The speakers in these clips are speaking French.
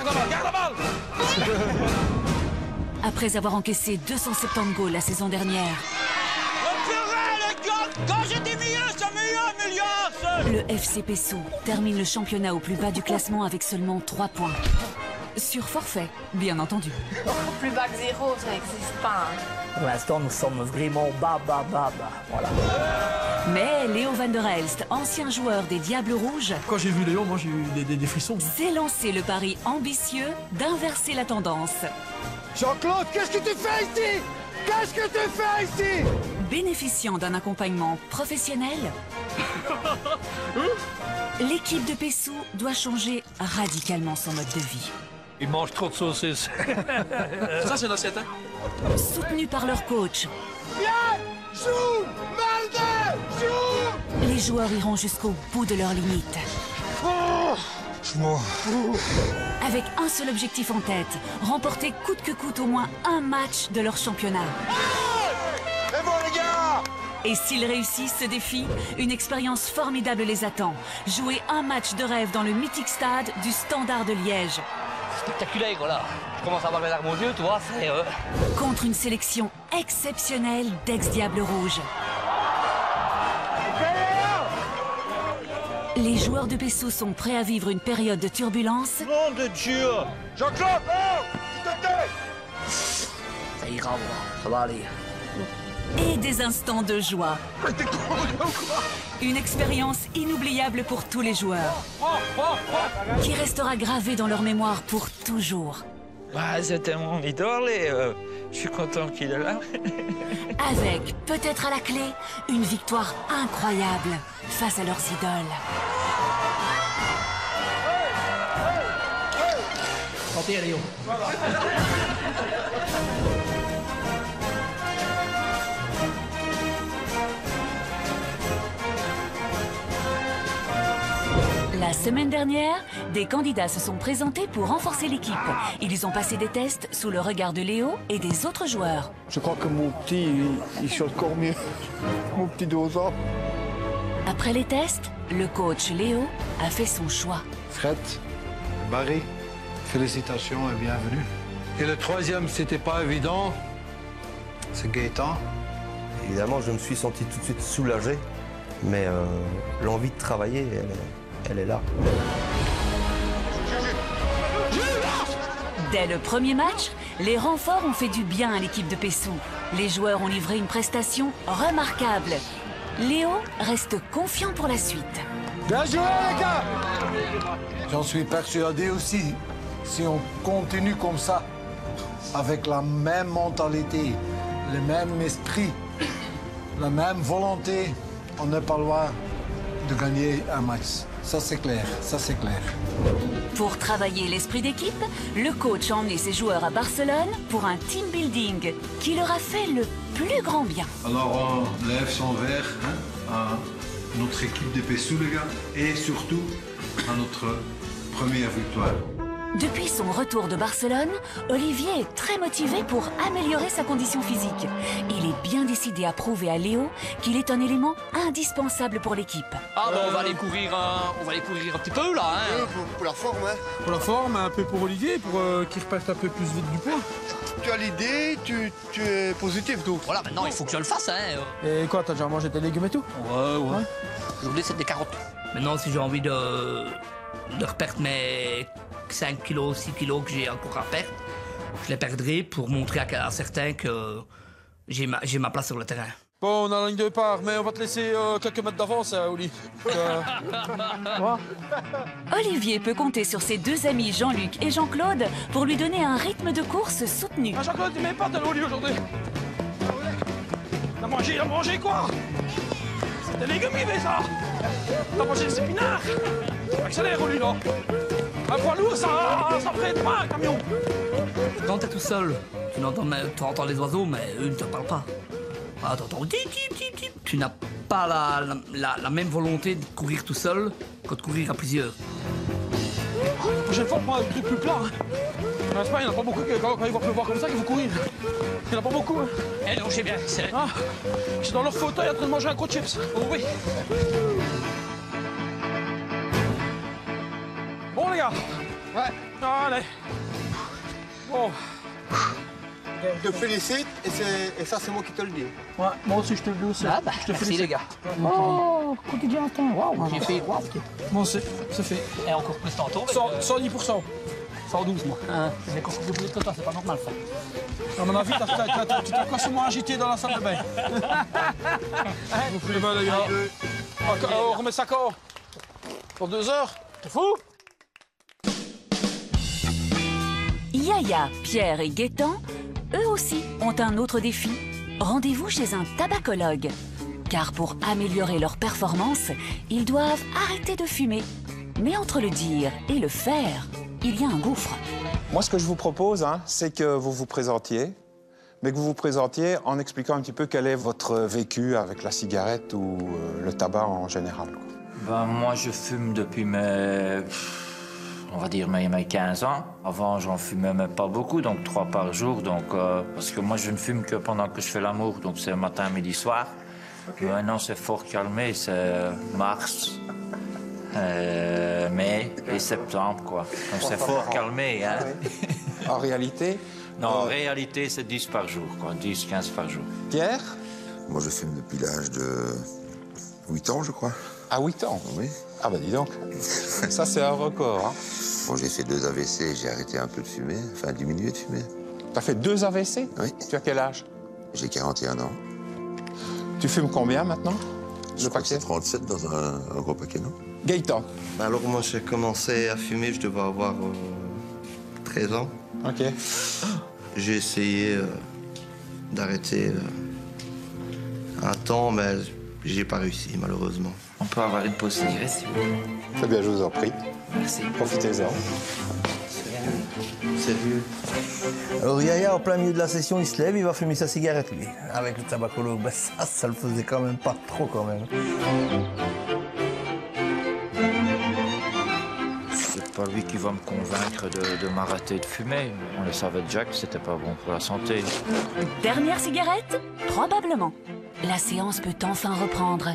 garde la balle. Après avoir encaissé 270 goals la saison dernière, Quand j'étais meilleur, c'est meilleur, le FC Pessou termine le championnat au plus bas du classement avec seulement 3 points. Sur forfait, bien entendu. Plus bas que 0, ça n'existe pas. Pour l'instant, nous sommes vraiment bas. Voilà. Mais Léo van der Elst, ancien joueur des Diables Rouges, Quand j'ai vu Léo, moi j'ai eu des frissons. s'est lancé le pari ambitieux d'inverser la tendance. Jean-Claude, qu'est-ce que tu fais ici? Qu'est-ce que tu fais ici? Bénéficiant d'un accompagnement professionnel, l'équipe de Pessou doit changer radicalement son mode de vie. Il mange trop de saucisses. Ça, c'est l'assiette, hein? Soutenus par leur coach, Viens! Joue! Malde! Joue! les joueurs iront jusqu'au bout de leurs limites. Avec un seul objectif en tête, remporter coûte que coûte au moins un match de leur championnat. C'est bon, les gars! Et s'ils réussissent ce défi, une expérience formidable les attend. Jouer un match de rêve dans le mythique stade du Standard de Liège. Spectaculaire, voilà. Je commence à avoir les larmes aux yeux, tu vois, c'est... Contre une sélection exceptionnelle d'ex-Diables Rouges. Les joueurs de Pessou sont prêts à vivre une période de turbulence Nom de Dieu. Jean-Claude, oh! S'il te plaît! Ça ira, voilà. Ça va aller. et des instants de joie. Une expérience inoubliable pour tous les joueurs, qui restera gravée dans leur mémoire pour toujours. Bah, c'était mon idole et je suis content qu'il est là. Avec, peut-être à la clé, une victoire incroyable face à leurs idoles. Santé à Léon. La semaine dernière, des candidats se sont présentés pour renforcer l'équipe. Ils ont passé des tests sous le regard de Léo et des autres joueurs. Je crois que mon petit, il chante encore mieux. Mon petit 12 ans. Après les tests, le coach Léo a fait son choix. Fred, Barry, félicitations et bienvenue. Et le troisième, c'était pas évident, c'est Gaëtan. Évidemment, je me suis senti tout de suite soulagé, mais l'envie de travailler, elle est là. Dès le premier match, les renforts ont fait du bien à l'équipe de Pessou. Les joueurs ont livré une prestation remarquable. Léo reste confiant pour la suite. Bien joué, les gars! J'en suis persuadé aussi. Si on continue comme ça, avec la même mentalité, le même esprit, la même volonté, on n'est pas loin de gagner un match. Ça, c'est clair. Ça, c'est clair. Pour travailler l'esprit d'équipe, le coach a emmené ses joueurs à Barcelone pour un team building qui leur a fait le plus grand bien. Alors on lève son verre à notre équipe de Pessou, les gars, et surtout à notre première victoire. Depuis son retour de Barcelone, Olivier est très motivé pour améliorer sa condition physique. Il est bien décidé à prouver à Léo qu'il est un élément indispensable pour l'équipe. Ah ben on va aller courir un petit peu là, hein. Pour la forme, hein? Pour la forme, un peu pour Olivier, pour qu'il reparte un peu plus vite du poids. Tu as l'idée, tu es positif, donc. Voilà, maintenant il faut que je le fasse, hein. Et quoi, t'as déjà mangé tes légumes et tout? Ouais. Aujourd'hui c'est des carottes. Maintenant si j'ai envie de reperdre mes 5 kilos, 6 kilos que j'ai encore à perdre, je les perdrai pour montrer à certains que j'ai ma place sur le terrain. Bon, on a la ligne de départ, mais on va te laisser quelques mètres d'avance, Oli. Olivier peut compter sur ses deux amis Jean-Luc et Jean-Claude pour lui donner un rythme de course soutenu. Ah, Jean-Claude, tu mets pas de Oli aujourd'hui. Il a mangé quoi? C'est des légumes, il fait ça. T'as mangé des épinards. Accélère, Oli, là. Un poids lourd, ça freine pas un camion. Quand t'es tout seul, tu entends les oiseaux, mais eux ne te parlent pas. Ah, t'entends tip, tip, tip, tip. Tu n'as pas la même volonté de courir tout seul que de courir à plusieurs. La prochaine fois, on prend un truc plus plat. En Espagne, il n'y en a pas beaucoup quand il va pleuvoir comme ça qu'il faut courir. Il n'y en a pas beaucoup. Hein. Eh non, je sais bien. Ah, ils sont dans leur fauteuil en train de manger un croc de chips. Oh oui. Bon, les gars. Ouais. Allez. Bon. Je te félicite et ça, c'est moi qui te le dis. Ouais, moi aussi, je te le dis aussi. Ah bah, je te merci félicite. les gars. Oh, quotidien, waouh, j'ai fait waouh. Bon, c'est fait. Et encore plus tantôt. 110%. 112, moi. J'ai encore plus que toi, c'est pas normal ça. À mon avis, tu t'as constamment agité dans la salle de bain. Eh ben, les gars, on remet ça quand? Pour 2 heures? T'es fou? Yaya, Pierre et Gaëtan, eux aussi, ont un autre défi. Rendez-vous chez un tabacologue. Car pour améliorer leur performance, ils doivent arrêter de fumer. Mais entre le dire et le faire, il y a un gouffre. Moi, ce que je vous propose, c'est que vous vous présentiez, mais que vous vous présentiez en expliquant un petit peu quel est votre vécu avec la cigarette ou le tabac en général. Ben, moi, je fume depuis on va dire mes 15 ans. Avant, j'en fumais même pas beaucoup, donc 3 par jour. Donc, parce que moi, je ne fume que pendant que je fais l'amour, donc c'est matin, midi, soir. Okay. Maintenant, c'est fort calmé, c'est mars, mai et septembre, quoi. Donc, c'est fort calmé, hein. Oui. En réalité? Non, en réalité, c'est 10 par jour, quoi. 10, 15 par jour. Pierre? Moi, je fume depuis l'âge de 8 ans, je crois. À 8 ans? Oui. Ah bah dis donc, ça c'est un record. Hein. Bon, j'ai fait 2 AVC, j'ai arrêté un peu de fumer, enfin diminué de fumer. T'as fait 2 AVC? Oui. Tu as quel âge? J'ai 41 ans. Tu fumes combien maintenant? Je crois que c'est 37 dans un gros paquet, non? Gaëtan? Alors moi j'ai commencé à fumer, je devais avoir 13 ans. Ok. J'ai essayé d'arrêter un temps, mais j'ai pas réussi malheureusement. On peut avoir une pause cigarette, si vous voulez. Très bien, je vous en prie. Merci. Profitez-en. Sérieux. Alors Yaya, en plein milieu de la session, il se lève, il va fumer sa cigarette, lui. Avec le tabacologue, ben ça le faisait quand même pas trop, quand même. C'est pas lui qui va me convaincre de m'arrêter de fumer. On le savait déjà que c'était pas bon pour la santé. Dernière cigarette? Probablement. La séance peut enfin reprendre.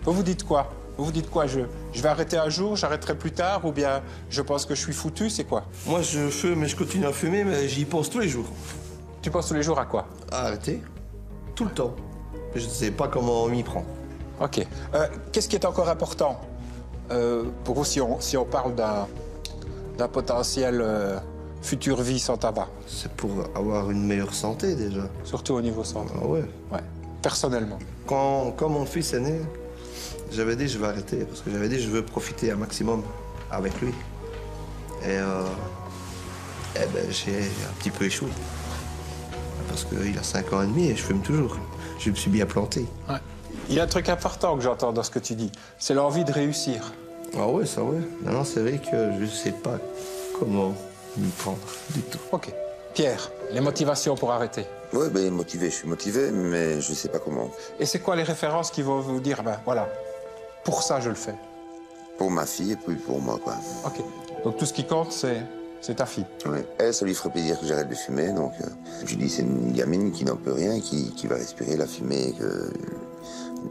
Vous vous dites quoi? Vous vous dites quoi? Je vais arrêter un jour, j'arrêterai plus tard, ou bien je pense que je suis foutu, c'est quoi? Moi je fume et je continue à fumer, mais j'y pense tous les jours. Tu penses tous les jours à quoi? À arrêter. Tout le temps. Je ne sais pas comment m'y prendre. Ok. Qu'est-ce qui est encore important pour vous si on parle d'un potentiel future vie sans tabac? C'est pour avoir une meilleure santé déjà. Surtout au niveau santé? Ah ouais. Ouais. Personnellement? Quand mon fils est né, j'avais dit je vais arrêter parce que j'avais dit je veux profiter un maximum avec lui. Et ben, j'ai un petit peu échoué. Parce qu'il a 5 ans et demi et je fume toujours. Je me suis bien planté. Ouais. Il y a un truc important que j'entends dans ce que tu dis, c'est l'envie de réussir. Ah ouais, ça ouais. Maintenant, c'est vrai que je ne sais pas comment m'y prendre du tout. Ok. Pierre, les motivations pour arrêter? Ouais, ben motivé, je suis motivé, mais je ne sais pas comment. Et c'est quoi les références qui vont vous dire, ben voilà, pour ça je le fais? Pour ma fille et puis pour moi, quoi. Ok. Donc tout ce qui compte, c'est ta fille? Oui. Elle, ça lui ferait plaisir que j'arrête de fumer, donc je dis c'est une gamine qui n'en peut rien, qui va respirer la fumée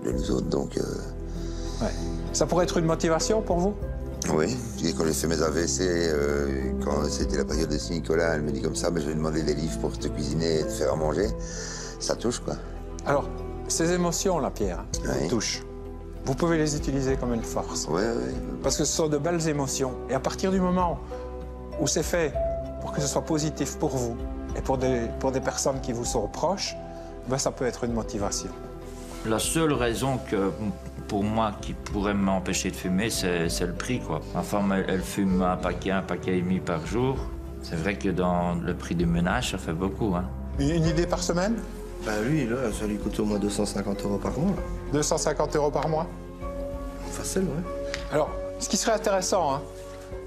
de nous autres, donc... Ouais. Ça pourrait être une motivation pour vous? Oui. Quand j'ai fait mes AVC, quand c'était la période de Saint-Nicolas, elle me dit comme ça, ben, je vais demander des livres pour te cuisiner et te faire à manger. Ça touche, quoi. Alors, ces émotions-là, Pierre, oui. vous touchent. Vous pouvez les utiliser comme une force. Oui, oui. Parce que ce sont de belles émotions. Et à partir du moment où c'est fait pour que ce soit positif pour vous et pour des personnes qui vous sont proches, ben, ça peut être une motivation. La seule raison que, pour moi, qui pourrait m'empêcher de fumer, c'est le prix, quoi. Ma femme, elle fume un paquet et demi par jour. C'est vrai que dans le prix du ménage, ça fait beaucoup, hein. Une idée par semaine? Ben lui, là, ça lui coûte au moins 250 € par mois. Là. 250 € par mois? Facile, ouais. Alors, ce qui serait intéressant, hein,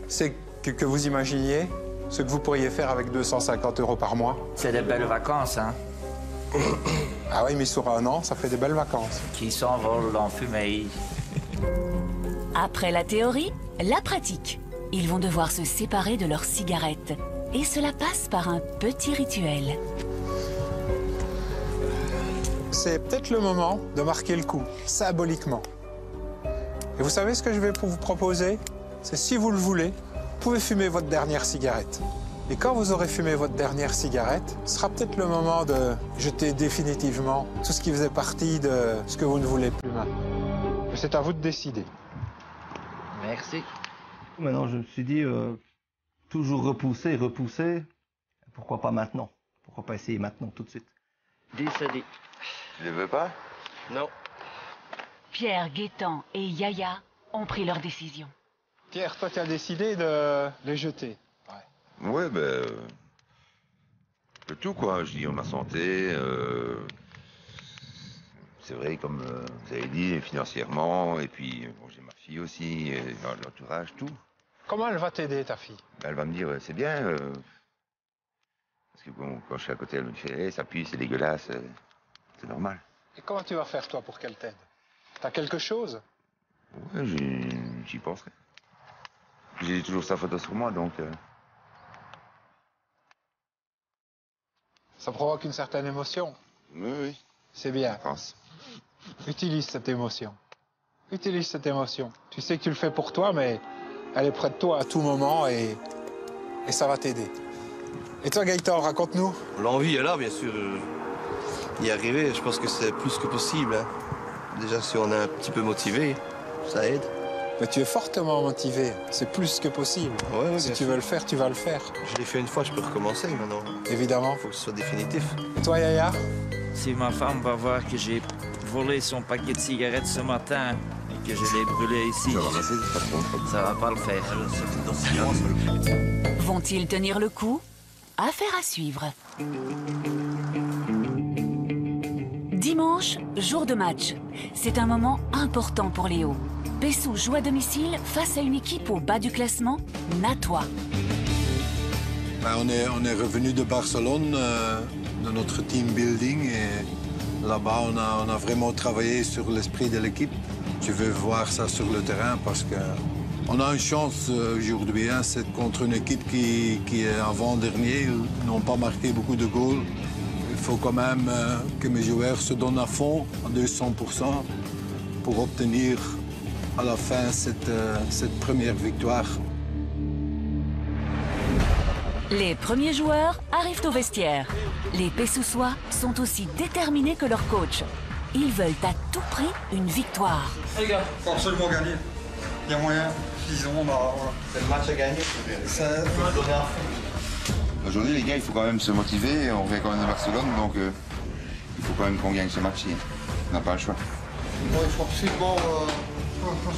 c'est que vous imaginiez ce que vous pourriez faire avec 250 € par mois. C'est des belles vacances, hein. Ah oui, mais sur un an, ça fait des belles vacances. Qui s'envolent en fumée. Après la théorie, la pratique. Ils vont devoir se séparer de leurs cigarettes. Et cela passe par un petit rituel. C'est peut-être le moment de marquer le coup, symboliquement. Et vous savez ce que je vais vous proposer? C'est si vous le voulez, vous pouvez fumer votre dernière cigarette. Et quand vous aurez fumé votre dernière cigarette, ce sera peut-être le moment de jeter définitivement tout ce qui faisait partie de ce que vous ne voulez plus maintenant. Mais c'est à vous de décider. Merci. Maintenant, je me suis dit, toujours repousser. Pourquoi pas maintenant? Pourquoi pas essayer maintenant, tout de suite? 10 à 10. Tu les veux pas? Non. Pierre, Gaétan et Yaya ont pris leur décision. Pierre, toi, tu as décidé de les jeter. Ouais, ben... de tout, quoi. Je dis, ma santé... c'est vrai, comme vous avez dit, financièrement, et puis bon, j'ai ma fille aussi, et l'entourage, tout. Comment elle va t'aider, ta fille? Ben, elle va me dire, c'est bien... parce que bon, quand je suis à côté, elle me fait, hey, ça pue, c'est dégueulasse, c'est normal. Et comment tu vas faire, toi, pour qu'elle t'aide? T'as quelque chose? Ouais, j'y penserai. J'ai toujours sa photo sur moi, donc... Ça provoque une certaine émotion. Oui, oui. C'est bien. Je pense. Utilise cette émotion. Utilise cette émotion. Tu sais que tu le fais pour toi, mais elle est près de toi à tout moment et ça va t'aider. Et toi, Gaëtan, raconte-nous. L'envie est là, bien sûr. Y arriver, je pense que c'est plus que possible. Hein. Déjà, si on est un petit peu motivé, ça aide. Mais tu es fortement motivé. C'est plus que possible. Ouais, si tu veux le faire, tu vas le faire. Je l'ai fait une fois, je peux recommencer maintenant. Évidemment. Il faut que ce soit définitif. Et toi, Yaya? Si ma femme va voir que j'ai volé son paquet de cigarettes ce matin et que je l'ai brûlé ici, ça va pas le faire. Vont-ils tenir le coup? Affaire à suivre. Dimanche, jour de match. C'est un moment important pour Léo. Pessou joue à domicile face à une équipe au bas du classement, Natois. Ben, on est revenu de Barcelone, de notre team building, et là-bas on a vraiment travaillé sur l'esprit de l'équipe. Je veux voir ça sur le terrain parce qu'on a une chance aujourd'hui, hein, c'est contre une équipe qui est avant-dernier, ils n'ont pas marqué beaucoup de goals. Il faut quand même que mes joueurs se donnent à fond, à 200%, pour obtenir à la fin cette première victoire. Les premiers joueurs arrivent au vestiaire. Les Pessoussois sont aussi déterminés que leur coach. Ils veulent à tout prix une victoire. Les gars, faut absolument gagner. Il y a moyen. Disons, voilà. C'est le match à gagner. Ça faut donner à fond. Aujourd'hui, les gars, il faut quand même se motiver. On revient quand même de Barcelone, donc il faut quand même qu'on gagne ce match. On n'a pas le choix. Bon, il faut absolument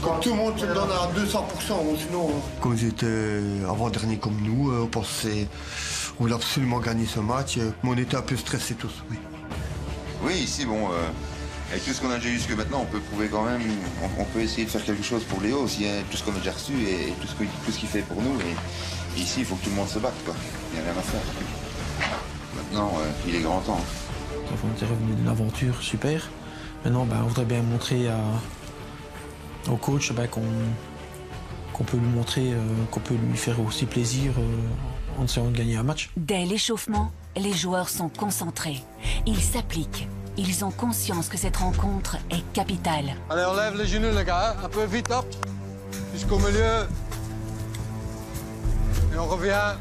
que tout le monde se donne à 200%, sinon... Quand ils étaient avant-dernier comme nous, on pensait on voulait absolument gagner ce match, mais on était un peu stressés tous, oui. Oui, ici, bon, avec tout ce qu'on a déjà eu jusque maintenant, on peut prouver quand même, on peut essayer de faire quelque chose pour Léo aussi, hein, tout ce qu'on a déjà reçu et tout ce qu'il fait pour nous. Et ici, il faut que tout le monde se batte, quoi. Il n'y a rien à faire. Maintenant, il est grand temps. On était revenu d'une aventure super. Maintenant, on voudrait bien montrer au coach qu'on peut lui montrer, qu'on peut lui faire aussi plaisir en essayant de gagner un match. Dès l'échauffement, les joueurs sont concentrés. Ils s'appliquent. Ils ont conscience que cette rencontre est capitale. Allez, on lève les genoux, les gars. Un peu vite, hop. Jusqu'au milieu. Et on revient.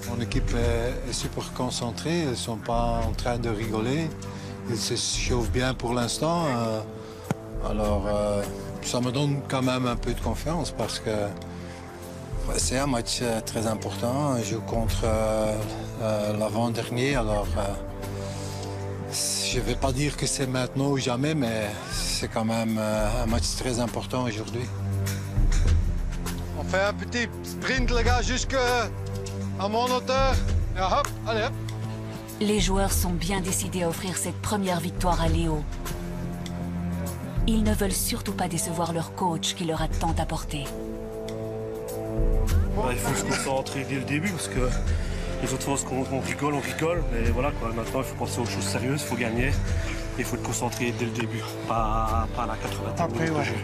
Mon équipe est super concentrée. Ils ne sont pas en train de rigoler. Ils se chauffent bien pour l'instant. Alors, ça me donne quand même un peu de confiance parce que c'est un match très important. Je joue contre l'avant-dernier. Alors, je ne vais pas dire que c'est maintenant ou jamais, mais c'est quand même un match très important aujourd'hui. On fait un petit sprint, les gars, jusqu'à mon hauteur. Et hop, allez, hop. Les joueurs sont bien décidés à offrir cette première victoire à Léo. Ils ne veulent surtout pas décevoir leur coach qui leur a tant apporté. Il faut se concentrer dès le début parce que les autres fois on rigole, mais voilà quoi. Maintenant il faut penser aux choses sérieuses, il faut gagner. Il faut être concentré dès le début, pas à la 80e minute de jeu.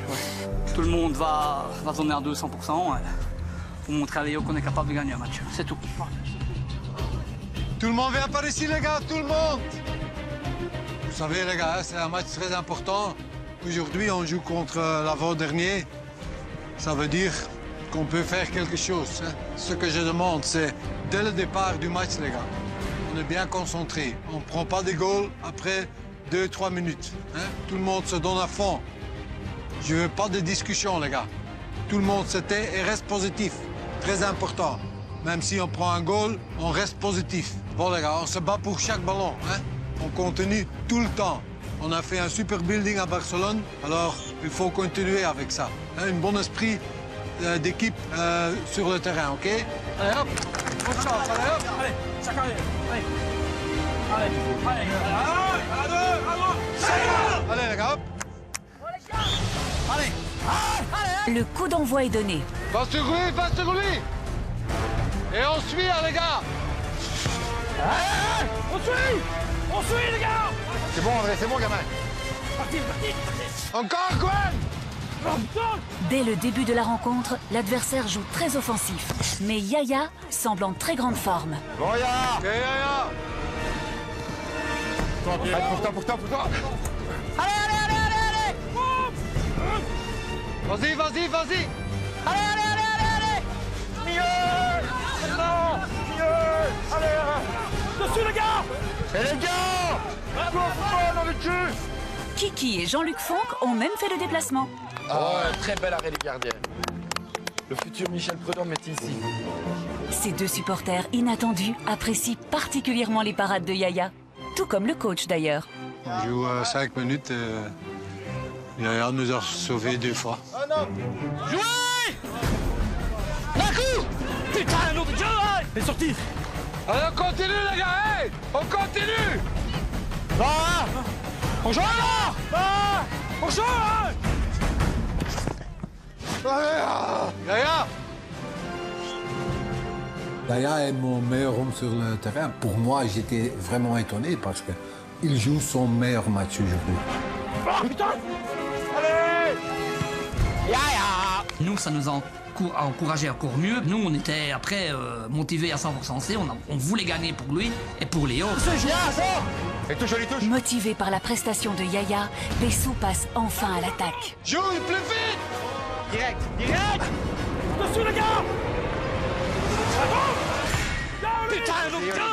Tout le monde va donner à 200% pour montrer à Léo qu'on est capable de gagner un match. C'est tout. Tout le monde vient par ici, les gars, tout le monde. Vous savez, les gars, c'est un match très important. Aujourd'hui, on joue contre l'avant-dernier. Ça veut dire qu'on peut faire quelque chose. Hein. Ce que je demande, c'est dès le départ du match, les gars, on est bien concentré. On ne prend pas des goals après 2-3 minutes. Hein. Tout le monde se donne à fond. Je veux pas de discussion, les gars. Tout le monde se tait et reste positif. Très important. Même si on prend un goal, on reste positif. Bon, les gars, on se bat pour chaque ballon. Hein. On continue tout le temps. On a fait un super building à Barcelone, alors il faut continuer avec ça. Hein, un bon esprit d'équipe sur le terrain, OK? Allez, hop! Bonne chance, allez, hop! Allez, chacun, allez! Allez, allez, allez! Allez, les gars, hop! Allez! Le coup d'envoi est donné. Va sur lui! Et on suit, hein, les gars! Allez! On suit, les gars! C'est bon, André, c'est bon, gamin! Parti! Encore, Gwen! Dès le début de la rencontre, l'adversaire joue très offensif. Mais Yaya semble en très grande forme. Bon, Yaya! OK, Yaya! Pour toi! Allez! Vas-y! Allez! Mieux! Non! Mieux! Allez! Dessus, les gars! Et les gars! Dans le cul! Kiki et Jean-Luc Fonck ont même fait le déplacement. Très bel arrêt des gardiens. Le futur Michel Prudhomme est ici. Ces deux supporters inattendus apprécient particulièrement les parades de Yaya. Tout comme le coach d'ailleurs. On joue 5 minutes et Yaya nous a sauvés 2 fois. Jouez! D'un coup! Putain, un autre jeu! Et sorti! Allez, on continue, les gars! Hey! On continue! On joue là! On joue! Yaya! Yaya est mon meilleur homme sur le terrain. Pour moi, j'étais vraiment étonné parce qu'il joue son meilleur match aujourd'hui. Oh, putain! Allez! Yaya! Nous, ça nous a encouragé encore mieux. Nous, on était après motivés à 100%. On voulait gagner pour lui et pour Léo. Et touche. Motivé par la prestation de Yaya, Pessou passe enfin à l'attaque. Joue plus vite! Direct! Dessus, les gars! Putain, un autre jeu!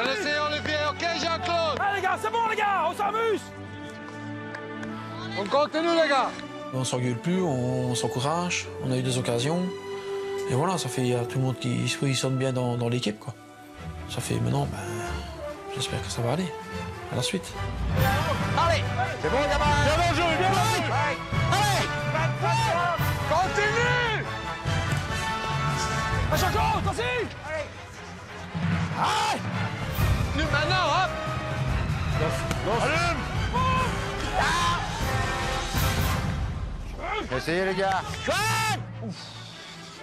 Laissez Olivier, OK, Jean-Claude? Allez, les gars, c'est bon, les gars! On s'amuse! On continue, les gars! On s'engueule plus, on s'encourage, on a eu des occasions. Et voilà, ça fait tout le monde qui se positionne bien dans l'équipe, quoi. Ça fait maintenant, j'espère que ça va aller. À la suite. Allez! C'est bon, gamin! Bien joué! Allez! Continue! À chaque chose, vas-y! Allez! Nous, maintenant, hop! Allume! Essayez, les gars!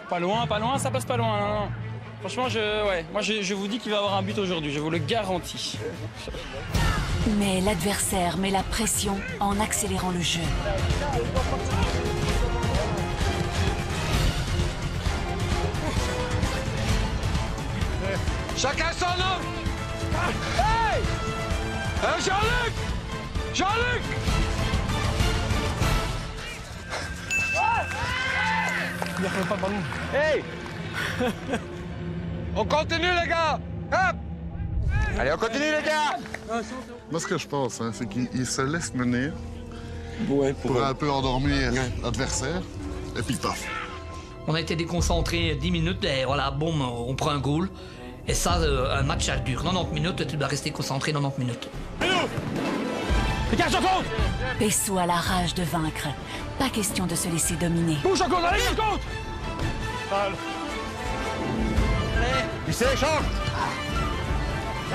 Pas loin, ça passe pas loin. Non. Franchement, moi, je vous dis qu'il va avoir un but aujourd'hui, je vous le garantis. Mais l'adversaire met la pression en accélérant le jeu. Chacun son homme! Hey! Jean-Luc! Il n'y a pas de ballon. Hey! On continue, les gars! Hop! Allez, on continue, les gars! Moi, ce que je pense, c'est qu'il se laisse mener pour un peu endormir l'adversaire, et puis paf. On a été déconcentrés 10 minutes et voilà, boum, on prend un goal. Et ça, un match, ça dure 90 minutes, tu dois rester concentré 90 minutes. Pessou a la rage de vaincre. Pas question de se laisser dominer. Bouge à gauche, allez, à gauche! Allez! Il s'échange!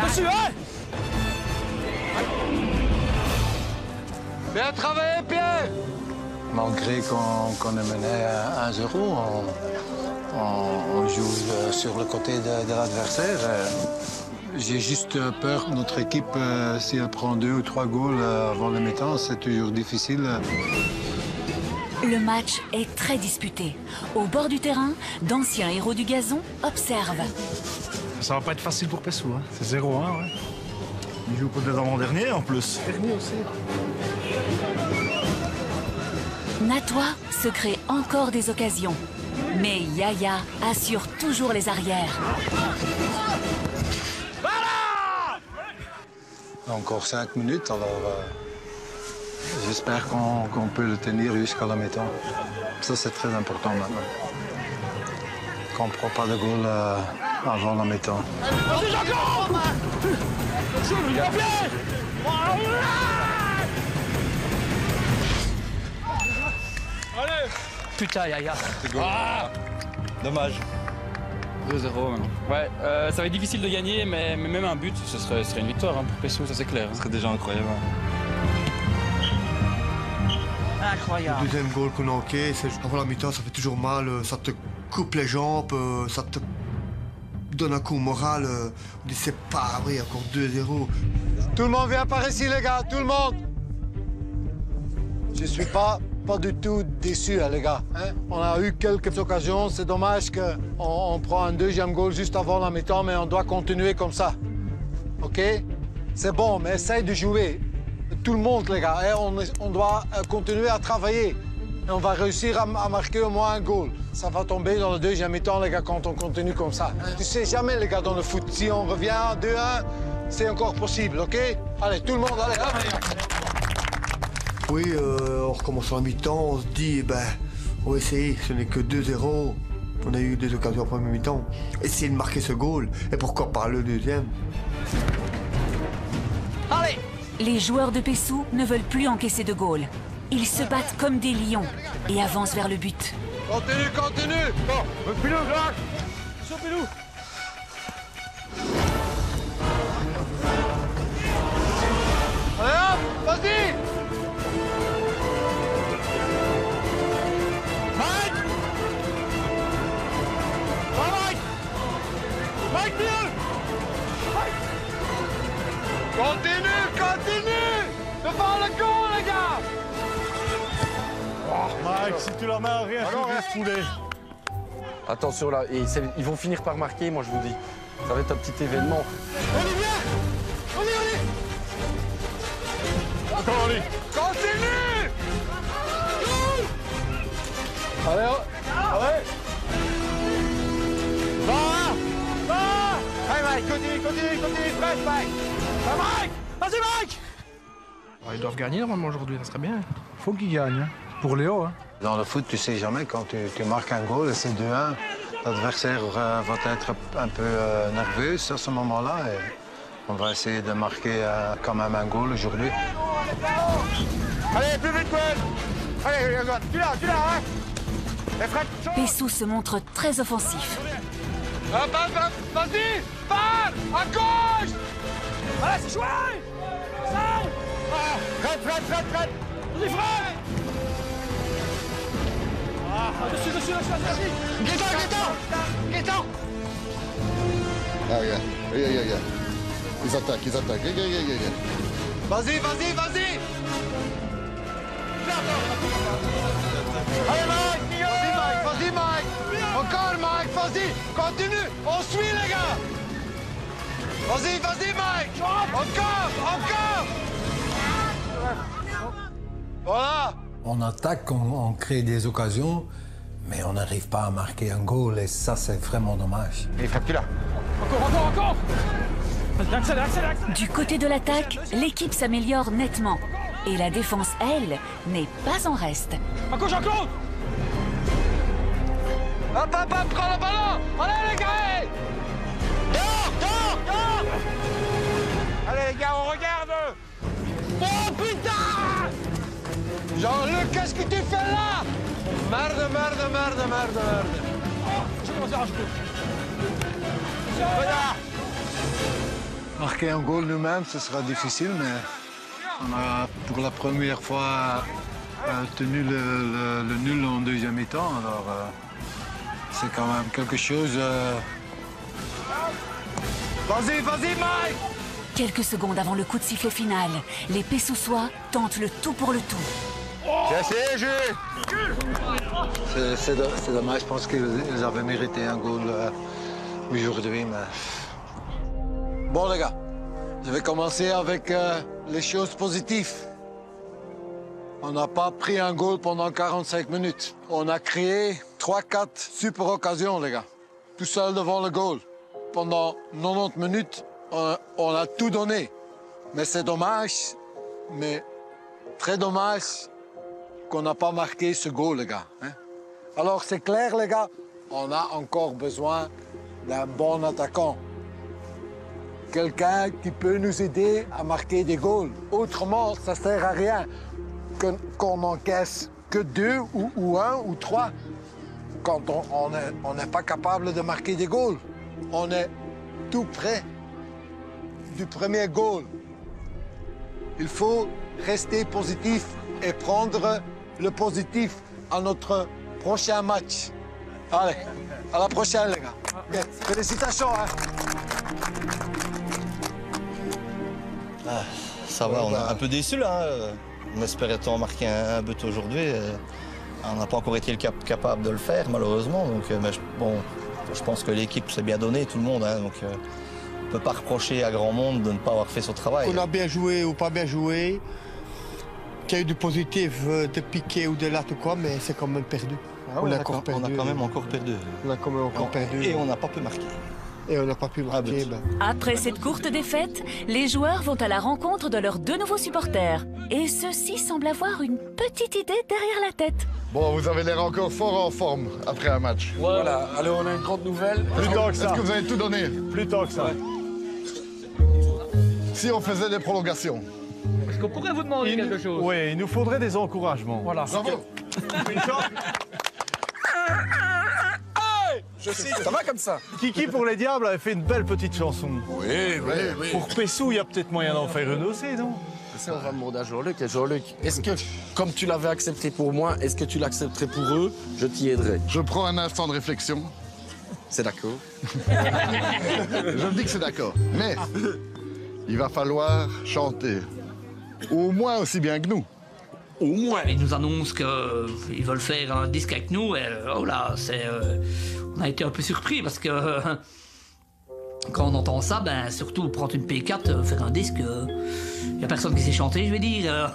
Dessus, hein! Bien travaillé, Pierre! Malgré qu'on est mené à 1-0, on joue sur le côté de l'adversaire. J'ai juste peur que notre équipe, si elle prend 2 ou 3 goals avant le mi-temps, c'est toujours difficile. Le match est très disputé. Au bord du terrain, d'anciens héros du gazon observent. Ça va pas être facile pour Pessou, hein. C'est 0-1, ouais. Il joue pour des avant-derniers en plus. Dernier aussi. Natois se crée encore des occasions. Mais Yaya assure toujours les arrières. Encore 5 minutes, alors j'espère qu'on peut le tenir jusqu'à la mi-temps. Ça, c'est très important maintenant. Qu'on ne prend pas de goal avant la mi-temps. Allez! Putain, Yaya. Dommage. 2-0 maintenant. Ouais, ça va être difficile de gagner, mais même un but, ce serait une victoire hein, pour Pessou, ça c'est clair. Ce serait déjà incroyable. Incroyable. Le deuxième goal qu'on a enqué, avant la mi-temps, ça fait toujours mal, ça te coupe les jambes, ça te donne un coup moral. On dit c'est pas vrai, encore 2-0. Tout le monde vient par ici, les gars, tout le monde. Je suis pas du tout déçu, hein, les gars. Hein? On a eu quelques occasions, c'est dommage qu'on prend un deuxième goal juste avant la mi-temps, mais on doit continuer comme ça. OK? C'est bon, mais essaye de jouer. Tout le monde, les gars, hein? On doit continuer à travailler. Et on va réussir à marquer au moins un goal. Ça va tomber dans le deuxième mi-temps, les gars, quand on continue comme ça. Hein? Tu sais jamais, les gars, dans le foot, si on revient à 2-1, c'est encore possible, OK? Allez, tout le monde, allez, hop! Oui, on recommence à la mi-temps, on se dit, on va essayer, ce n'est que 2-0. On a eu des occasions en première mi-temps. Essayer de marquer ce goal, et pourquoi pas le deuxième. Allez! Les joueurs de Pessou ne veulent plus encaisser de goal. Ils se battent comme des lions et avancent vers le but. Continue, continue! Bon, Pilou, là! Sur Pilou! Allez hop, vas-y! Mike, mieux! Continue! Devant le goal, les gars! Mike, si tu leur mets à rien, tu restes foulé. Attention là, ils vont finir par marquer, moi je vous dis. Ça va être un petit événement. Olivier! Oli! Encore Oli! Continue! Allez, allez! Allez Mike, continue, presse Mike! Mike! Vas-y Mike! Ils doivent gagner normalement aujourd'hui, ça serait bien. Faut qu'ils gagnent, hein. Pour Léo. Hein. Dans le foot, tu sais jamais, quand tu marques un goal et c'est 2-1, l'adversaire va être un peu nerveux à ce moment-là. Et on va essayer de marquer quand même un goal aujourd'hui. Allez, plus vite, Gwen! Allez, regarde, tu l'as, hein? Pessou se montre très offensif. Vas-y! Parle! À gauche! Allez, c'est joué! Fred! Vas-y, Fred! Dessus, Gaëtan! Ah, regarde. Ils attaquent. Regarde. Vas-y! Allez, Mike! Vas-y, Mike! Encore, Mike! Vas-y! Continue! On suit, les gars! Vas-y, Mike! Encore! Voilà! On attaque, on crée des occasions, mais on n'arrive pas à marquer un goal et ça, c'est vraiment dommage. Et Fred, tu l'as. Encore! Accélère! Du côté de l'attaque, l'équipe s'améliore nettement. Et la défense, elle, n'est pas en reste. Encore Jean-Claude! Hop, prends le ballon! Allez, les gars! Dehors! Allez, les gars, on regarde! Oh, putain! Jean-Luc, qu'est-ce que tu fais là? Merde! Je commence à rajouter. Marquer un goal nous-mêmes, ce sera difficile, mais on a pour la première fois tenu le nul en deuxième mi-temps, alors c'est quand même quelque chose... Vas-y, Mike! Quelques secondes avant le coup de sifflet final, les Pessousois tentent le tout pour le tout. C'est dommage, je pense qu'ils avaient mérité un goal aujourd'hui, mais... Bon, les gars, je vais commencer avec les choses positives. On n'a pas pris un goal pendant 45 minutes. On a créé 3-4 super occasions, les gars. Tout seul devant le goal. Pendant 90 minutes, on a tout donné. Mais c'est dommage, mais très dommage qu'on n'a pas marqué ce goal, les gars. Hein? Alors, c'est clair, les gars, on a encore besoin d'un bon attaquant. Quelqu'un qui peut nous aider à marquer des goals. Autrement, ça ne sert à rien qu'on encaisse que 2 ou 1 ou 3 quand on n'est pas capable de marquer des goals. On est tout près du premier goal. Il faut rester positif et prendre le positif à notre prochain match. Allez, à la prochaine, les gars. Bien, félicitations. Hein. Ah, ça va, on est un peu déçus là. On espérait tant marquer un but aujourd'hui. On n'a pas encore été capable de le faire, malheureusement. Donc, mais bon, je pense que l'équipe s'est bien donnée, tout le monde. Hein, donc, on ne peut pas reprocher à grand monde de ne pas avoir fait son travail. On a bien joué ou pas bien joué, qu'il y a eu du positif, de piqué ou de latte ou quoi, mais c'est quand même perdu. Ah ouais, on a quand même encore perdu. On a quand même encore perdu. Et on n'a pas pu marquer. Et on n'a pas pu marquer. Après cette courte défaite, les joueurs vont à la rencontre de leurs 2 nouveaux supporters. Et ceux-ci semblent avoir une petite idée derrière la tête. Bon, vous avez l'air encore fort en forme après un match. Voilà, alors on a une grande nouvelle. Plus tant que ça. Est-ce que vous avez tout donné? Plus tant que ça. Si on faisait des prolongations. Est-ce qu'on pourrait vous demander quelque chose? Oui, il nous faudrait des encouragements. Voilà. Bravo. Ça va comme ça. Kiki pour les Diables avait fait une belle petite chanson. Oui. Pour Pessou, il y a peut-être moyen d'en faire une aussi, non? Ça, on va demander à Jean-Luc. Et Jean-Luc, est-ce que, comme tu l'avais accepté pour moi, est-ce que tu l'accepterais pour eux? Je t'y aiderai. Je prends un instant de réflexion. C'est d'accord. Je me dis que c'est d'accord. Mais il va falloir chanter. Au moins aussi bien que nous. Au moins. Ils nous annoncent qu'ils veulent faire un disque avec nous. Et oh là, on a été un peu surpris parce que quand on entend ça, ben surtout prendre une P4, faire un disque, il n'y a personne qui sait chanter, je vais dire.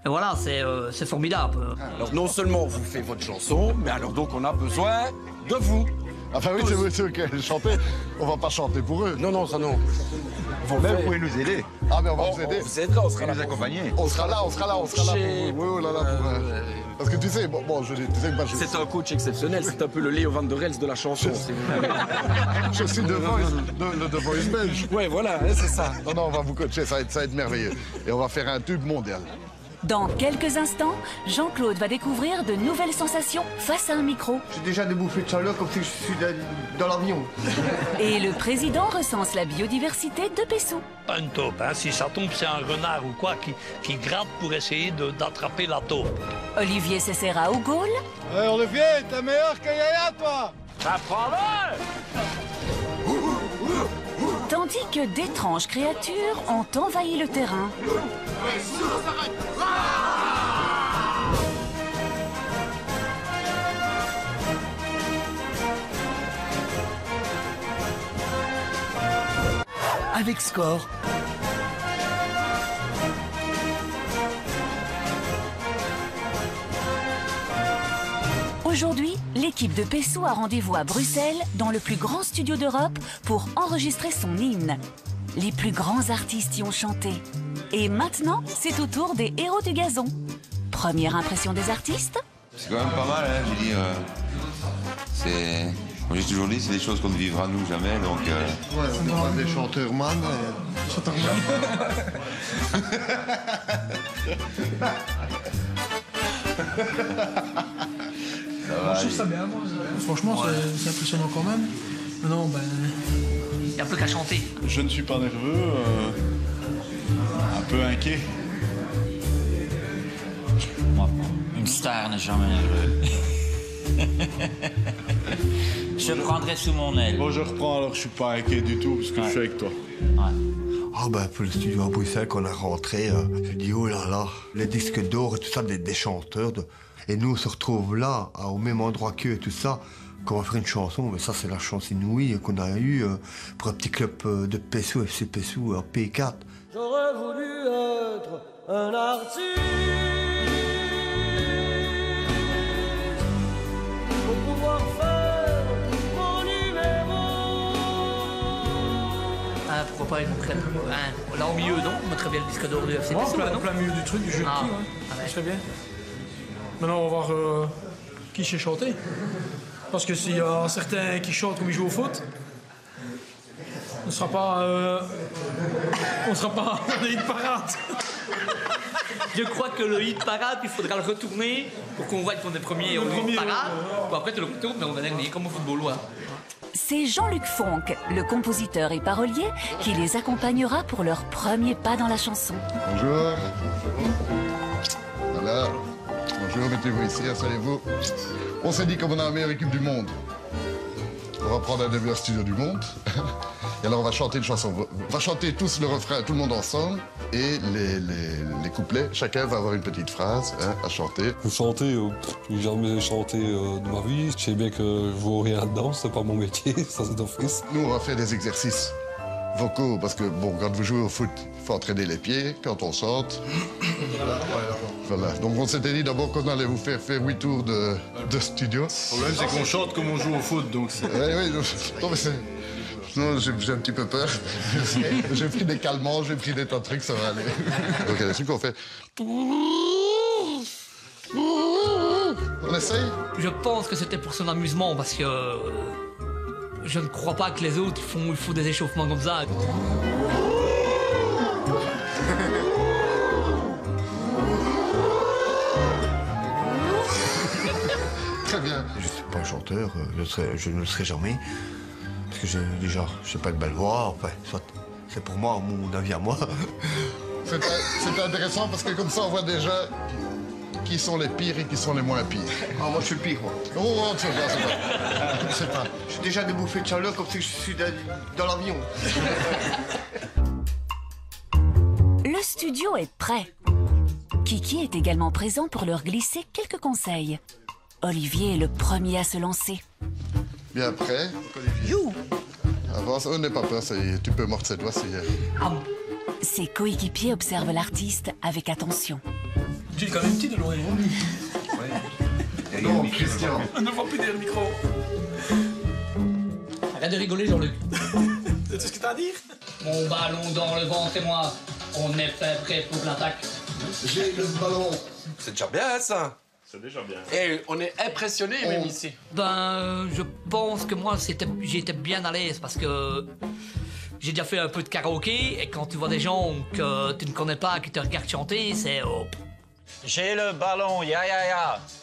Et voilà, c'est formidable. Alors non seulement vous faites votre chanson, mais alors donc on a besoin de vous. Enfin oui, c'est sûr que chanter, on va pas chanter pour eux. Non, ça non. Vous pouvez nous aider. Ah mais on va vous aider. On vous aidera, on sera là. Nous accompagner. On sera là pour vous. Parce que tu sais, tu sais que moi, c'est un coach exceptionnel, c'est un peu le Léo Van der Rels de la chanson. Je suis le The Voice belge. Ouais, voilà, c'est ça. Non, on va vous coacher, ça va être merveilleux. Et on va faire un tube mondial. Dans quelques instants, Jean-Claude va découvrir de nouvelles sensations face à un micro. J'ai déjà des bouffées de chaleur comme si je suis dans l'avion. Et le président recense la biodiversité de Pessou. Pas une taupe, hein. Si ça tombe, c'est un renard ou quoi qui gratte pour essayer d'attraper la taupe. Olivier Cessera au goal. Hey, Olivier, t'es meilleur que Yaya, toi. Apprends-le! Tandis que d'étranges créatures ont envahi le terrain. Avec Score. Aujourd'hui, l'équipe de Pessou a rendez-vous à Bruxelles, dans le plus grand studio d'Europe, pour enregistrer son hymne. Les plus grands artistes y ont chanté. Et maintenant, c'est au tour des héros du gazon. Première impression des artistes? C'est quand même pas mal, hein, je veux dire. Comme j'ai toujours dit, c'est des choses qu'on ne vivra nous jamais, donc... Ouais, on n'est pas des chanteurs man. Chanteurs Je trouve ça bien, moi. Franchement, c'est impressionnant quand même. Non, ben... Il n'y a plus qu'à chanter. Je ne suis pas nerveux, un peu inquiet. Une star n'est jamais nerveux. Je prendrai sous mon aile. Bon, je reprends alors, je suis pas inquiet du tout, parce que je suis avec toi. Ah ben, pour le studio à Bruxelles, quand on est rentré, j'ai dit, oh là là, les disques d'or et tout ça, des chanteurs. Et nous, on se retrouve là, au même endroit qu'eux et tout ça, qu'on va faire une chanson. Mais ça, c'est la chance inouïe qu'on a eue pour un petit club de Pessou, FC Pessou, P4. J'aurais voulu être un artiste. pas, là au milieu, non? On mettrait bien le disque d'or du FC Pessoa, non? En plein milieu du truc, du jeu de qui, ouais. Ça serait bien. Maintenant, on va voir qui sait chanter. Parce que s'il y a certains qui chantent comme ils jouent au foot, on ne sera pas dans les hit parades. Je crois que le hit parade, il faudra le retourner pour qu'on voit qu'on est premier au hit parade. Ou après, tu le retournes, mais on va dernier, comme au football. Ouais. C'est Jean-Luc Fonck, le compositeur et parolier, qui les accompagnera pour leur premier pas dans la chanson. Bonjour. Voilà. Bonjour, mettez-vous ici, installez-vous. On s'est dit qu'on est la meilleure équipe du monde. On va prendre un des meilleurs studios du monde. Et alors on va chanter une chanson. On va chanter tous le refrain, tout le monde ensemble. Et les couplets, chacun va avoir une petite phrase à chanter. Chanter, je n'ai jamais chanté de ma vie. Je sais bien que je vaux rien dedans, c'est pas mon métier, ça c'est d'office. Nous, on va faire des exercices vocaux parce que, bon, quand vous jouez au foot, il faut entraîner les pieds. Quand on chante, voilà. Donc on s'était dit d'abord qu'on allait vous faire 8 tours de studio. Le problème, c'est qu'on chante comme on joue au foot, donc c'est... Oui, non, mais c'est... Non, j'ai un petit peu peur. J'ai pris des calmants, j'ai pris des tas de trucs, ça va aller. Donc il y a des trucs qu'on fait... On essaye? Je pense que c'était pour son amusement, parce que... je ne crois pas que les autres ils font des échauffements comme ça. Très bien. Je ne suis pas un chanteur, je ne le serai jamais. Parce que je n'ai pas de belle voix, enfin, c'est pour moi, mon avis à moi. C'est intéressant parce que comme ça on voit déjà qui sont les pires et qui sont les moins pires. Ah, moi je suis le pire, moi. Oh, c'est pas. Je suis déjà débouffé de chaleur comme si je suis dans l'avion. Le studio est prêt. Kiki est également présent pour leur glisser quelques conseils. Olivier est le premier à se lancer. Bien prêt. Avance, n'aie pas peur, ça y est, tu peux mordre ses doigts, ça y est. Ses coéquipiers observent l'artiste avec attention. Tu es quand même petit de loin. Non, Christian. Ne vois plus derrière le micro. Arrête de rigoler, Jean-Luc. C'est tout ce que t'as à dire? Mon ballon dans le ventre et moi, on est prêt pour l'attaque. J'ai le ballon. C'est déjà bien, ça. C'est déjà bien. Et on est impressionné même ici. Ben, je pense que moi, j'étais bien à l'aise parce que j'ai déjà fait un peu de karaoké et quand tu vois des gens que tu ne connais pas qui te regardent chanter, c'est... J'ai le ballon, ya.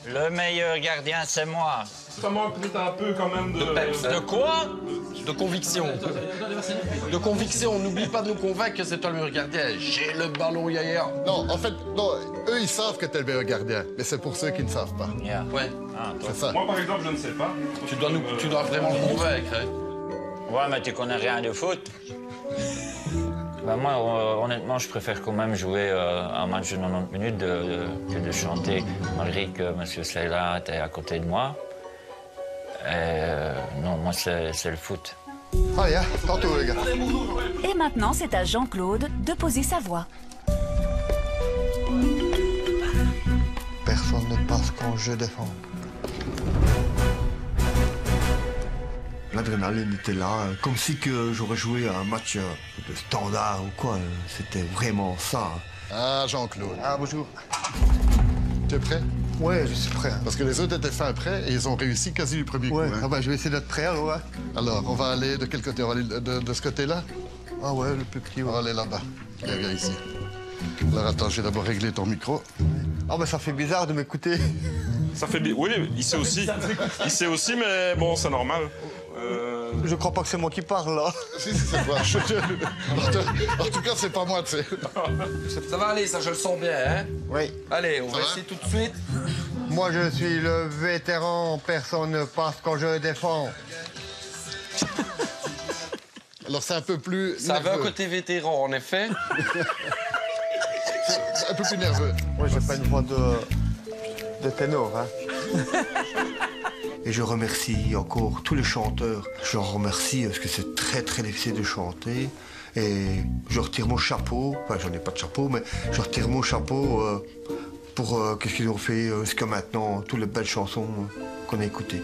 Le meilleur gardien, c'est moi. Ça manque un peu quand même de... De quoi? De conviction. De conviction, n'oublie pas de nous convaincre que c'est toi le meilleur gardien. J'ai le ballon, ya. Non, en fait, non, eux ils savent que t'es le meilleur gardien, mais c'est pour ceux qui ne savent pas. Yeah. Ouais. C'est ça. Moi par exemple, je ne sais pas. Tu dois vraiment le convaincre, hein. Ouais, mais tu connais rien de foot. Ben moi, honnêtement, je préfère quand même jouer un match de 90 minutes que de chanter, malgré que M. Seylat est à côté de moi. Non, moi, c'est le foot. Allez, tantôt, les gars. Et maintenant, c'est à Jean-Claude de poser sa voix. Personne ne passe quand je défends. L'adrénaline était là, comme si que j'aurais joué à un match de standard ou quoi. C'était vraiment ça. Ah, Jean-Claude. Ah, bonjour. Tu es prêt? Ouais, je suis prêt. Parce que les autres étaient fin prêts et ils ont réussi quasi du premier coup. Ouais, hein. ah bah, je vais essayer d'être prêt alors, ouais. Alors, on va aller de quel côté? On va aller de ce côté-là? Ah ouais, le plus petit, ouais. On va aller là-bas. Viens ici. Alors attends, je vais d'abord régler ton micro. Ah bah ça fait bizarre de m'écouter. Ça fait... Oui, il sait aussi. Il sait aussi, mais bon, c'est normal. Je crois pas que c'est moi qui parle, là. Si, c'est toi. En tout cas, c'est pas moi, tu sais. Ça va aller, ça, je le sens bien, hein? Oui. Allez, on va essayer tout de suite. Moi, je suis le vétéran. Personne ne passe quand je défends. Alors, c'est un peu plus Ça nerveux. avait un côté vétéran, en effet. C'est un peu plus nerveux. Moi, j'ai pas une voix de ténor, hein. Et je remercie encore tous les chanteurs. Je leur remercie parce que c'est très très difficile de chanter. Et je retire mon chapeau, enfin j'en ai pas de chapeau, mais je retire mon chapeau pour qu'est-ce qu'ils ont fait jusqu'à maintenant, toutes les belles chansons qu'on a écoutées.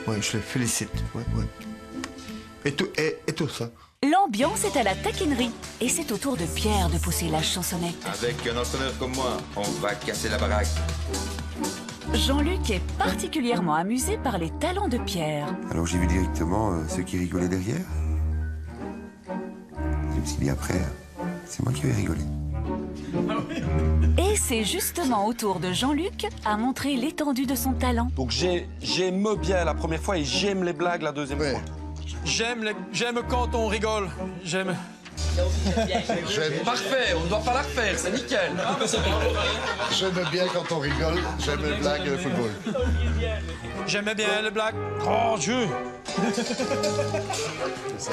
Ouais, je les félicite. Ouais. Et tout ça. L'ambiance est à la taquinerie et c'est au tour de Pierre de pousser la chansonnette. Avec un entraîneur comme moi, on va casser la baraque. Jean-Luc est particulièrement amusé par les talents de Pierre. Alors j'ai vu directement ceux qui rigolaient derrière. Je me suis dit après, c'est moi qui vais rigoler. Et c'est justement au tour de Jean-Luc à montrer l'étendue de son talent. Donc j'aime bien la première fois et j'aime les blagues la deuxième fois. J'aime quand on rigole. J'aime. Parfait, on ne doit pas la refaire, c'est nickel. J'aime bien quand on rigole, j'aime les blagues et le football. J'aimais bien les blagues. Oh Dieu.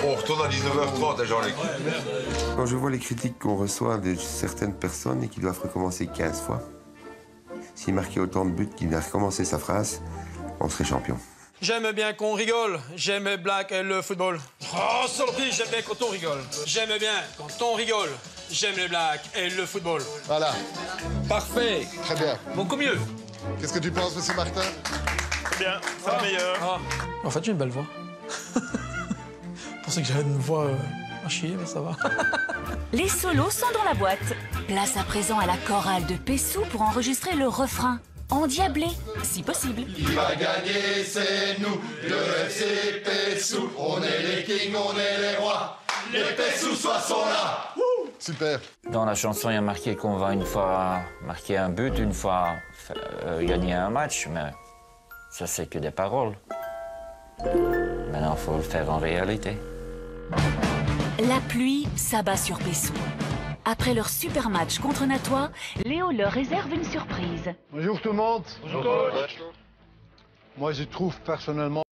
On retourne à 19h30 à Jean-Luc. Quand je vois les critiques qu'on reçoit de certaines personnes et qui doivent recommencer 15 fois, s'il marquait autant de buts qu'il a recommencé sa phrase, on serait champion. J'aime bien qu'on rigole. J'aime les blagues et le football. Oh, sorti, j'aime bien quand on rigole. J'aime bien quand on rigole. J'aime les blagues et le football. Voilà. Parfait. Très bien. Beaucoup mieux. Qu'est-ce que tu penses, monsieur Martin? Bien, ça va meilleur. En fait, j'ai une belle voix. Je pensais que j'avais une voix à chier, mais ça va. Les solos sont dans la boîte. Place à présent à la chorale de Pessou pour enregistrer le refrain. Endiablé, si possible. Qui va gagner, c'est nous, le FC Pessou. On est les kings, on est les rois. Les Pessousois sont là. Super. Dans la chanson, il y a marqué qu'on va une fois marquer un but, une fois gagner un match, mais ça, c'est que des paroles. Maintenant, il faut le faire en réalité. La pluie s'abat sur Pessou. Après leur super match contre Natois, Léo leur réserve une surprise. Bonjour tout le monde. Bonjour coach. Moi je trouve personnellement...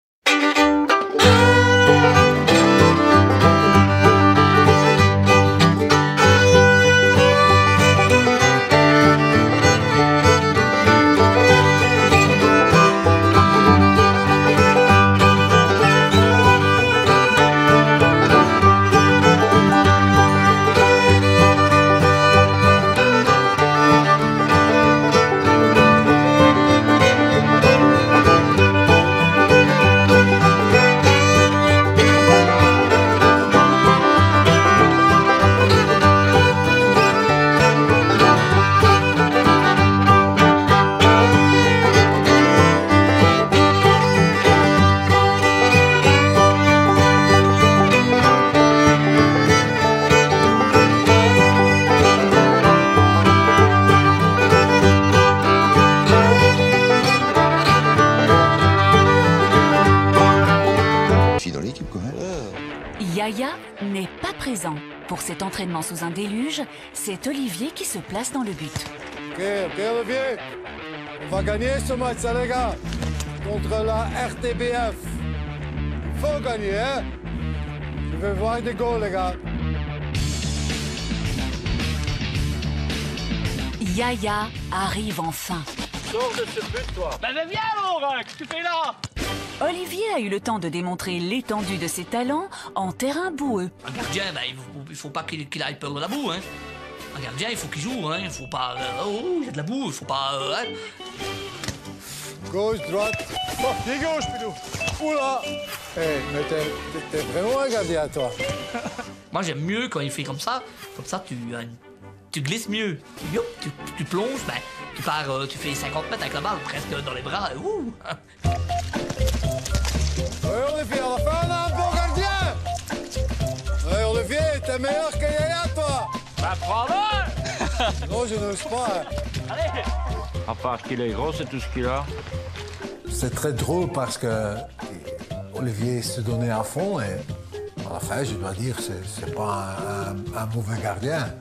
Yaya n'est pas présent. Pour cet entraînement sous un déluge, c'est Olivier qui se place dans le but. Ok, Olivier. On va gagner ce match, ça, les gars. Contre la RTBF. Faut gagner, hein. Je veux voir des goals, les gars. Yaya arrive enfin. Sors de ce but, toi. Ben viens, Laurent, qu'est-ce que tu fais là? Olivier a eu le temps de démontrer l'étendue de ses talents en terrain boueux. Un gardien, il faut pas qu'il aille peur de la boue. Hein. Un gardien, il faut qu'il joue. Hein. Il faut pas... oh, il y a de la boue, il faut pas... hein. Gauche, droite. Oh, pied gauche, Pidou. Oula. Hey, mais t'es vraiment un gardien, toi. Moi, j'aime mieux quand il fait comme ça. Comme ça, tu glisses mieux. Tu plonges, tu pars, tu fais 50 mètres avec la balle presque dans les bras. Ouh. Ouais, Olivier, à la fin, on a un bon gardien. Ouais, Olivier, t'es meilleur que Yaya, toi. Bah, prends-le. Non, je n'ose pas. Allez. À part qu'il est gros, c'est tout ce qu'il a. C'est très drôle parce que Olivier se donnait à fond et à la fin, je dois dire, c'est pas un mauvais gardien.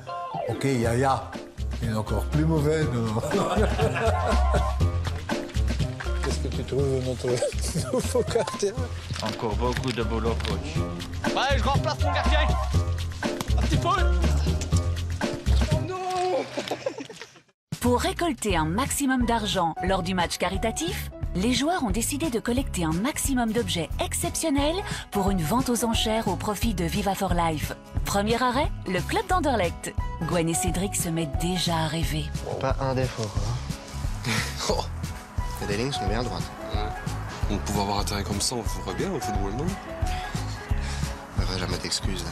Ok, Yaya, il est encore plus mauvais. Qu'est-ce que tu trouves de notre nouveau gardien? Encore beaucoup de boulot, coach. Ouais, je remplace mon gardien. Un petit peu. Oh non. Pour récolter un maximum d'argent lors du match caritatif, les joueurs ont décidé de collecter un maximum d'objets exceptionnels pour une vente aux enchères au profit de Viva for Life. Premier arrêt, le club d'Anderlecht. Gwen et Cédric se mettent déjà à rêver. Pas un défaut, hein. Oh, il y a des lignes, sont bien droites. Ouais. On pouvait avoir un terrain comme ça, on ferait bien au football, non? Ouais, jamais d'excuses.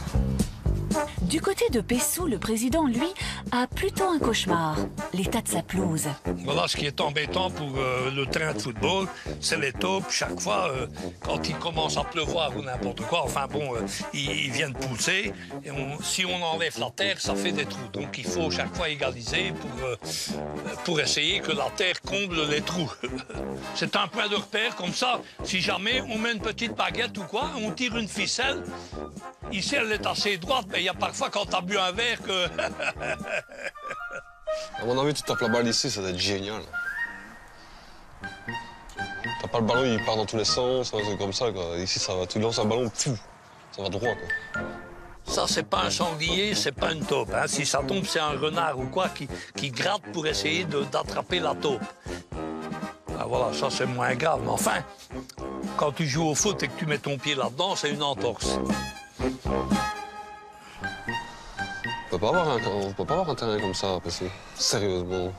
Du côté de Pessou, le président, lui, a plutôt un cauchemar. L'état de sa pelouse. Voilà ce qui est embêtant pour le terrain de football, c'est les taupes. Chaque fois, quand il commence à pleuvoir ou n'importe quoi, enfin bon, ils viennent pousser. Et si on enlève la terre, ça fait des trous. Donc il faut chaque fois égaliser pour essayer que la terre comble les trous. C'est un point de repère, comme ça, si jamais on met une petite baguette ou quoi, on tire une ficelle. Ici, elle est assez droite, mais il y a parfois quand t'as bu un verre que... À mon avis, tu tapes la balle ici, ça doit être génial. T'as pas le ballon, il part dans tous les sens, c'est comme ça, quoi. Ici, ça va, tu lances un ballon, pfff, ça va droit, quoi. Ça, c'est pas un sanglier, c'est pas une taupe. Hein. Si ça tombe, c'est un renard ou quoi qui gratte pour essayer d'attraper la taupe. Ah, voilà, ça, c'est moins grave. Mais enfin, quand tu joues au foot et que tu mets ton pied là-dedans, c'est une entorse. On peut pas avoir un terrain comme ça, parce que, sérieusement.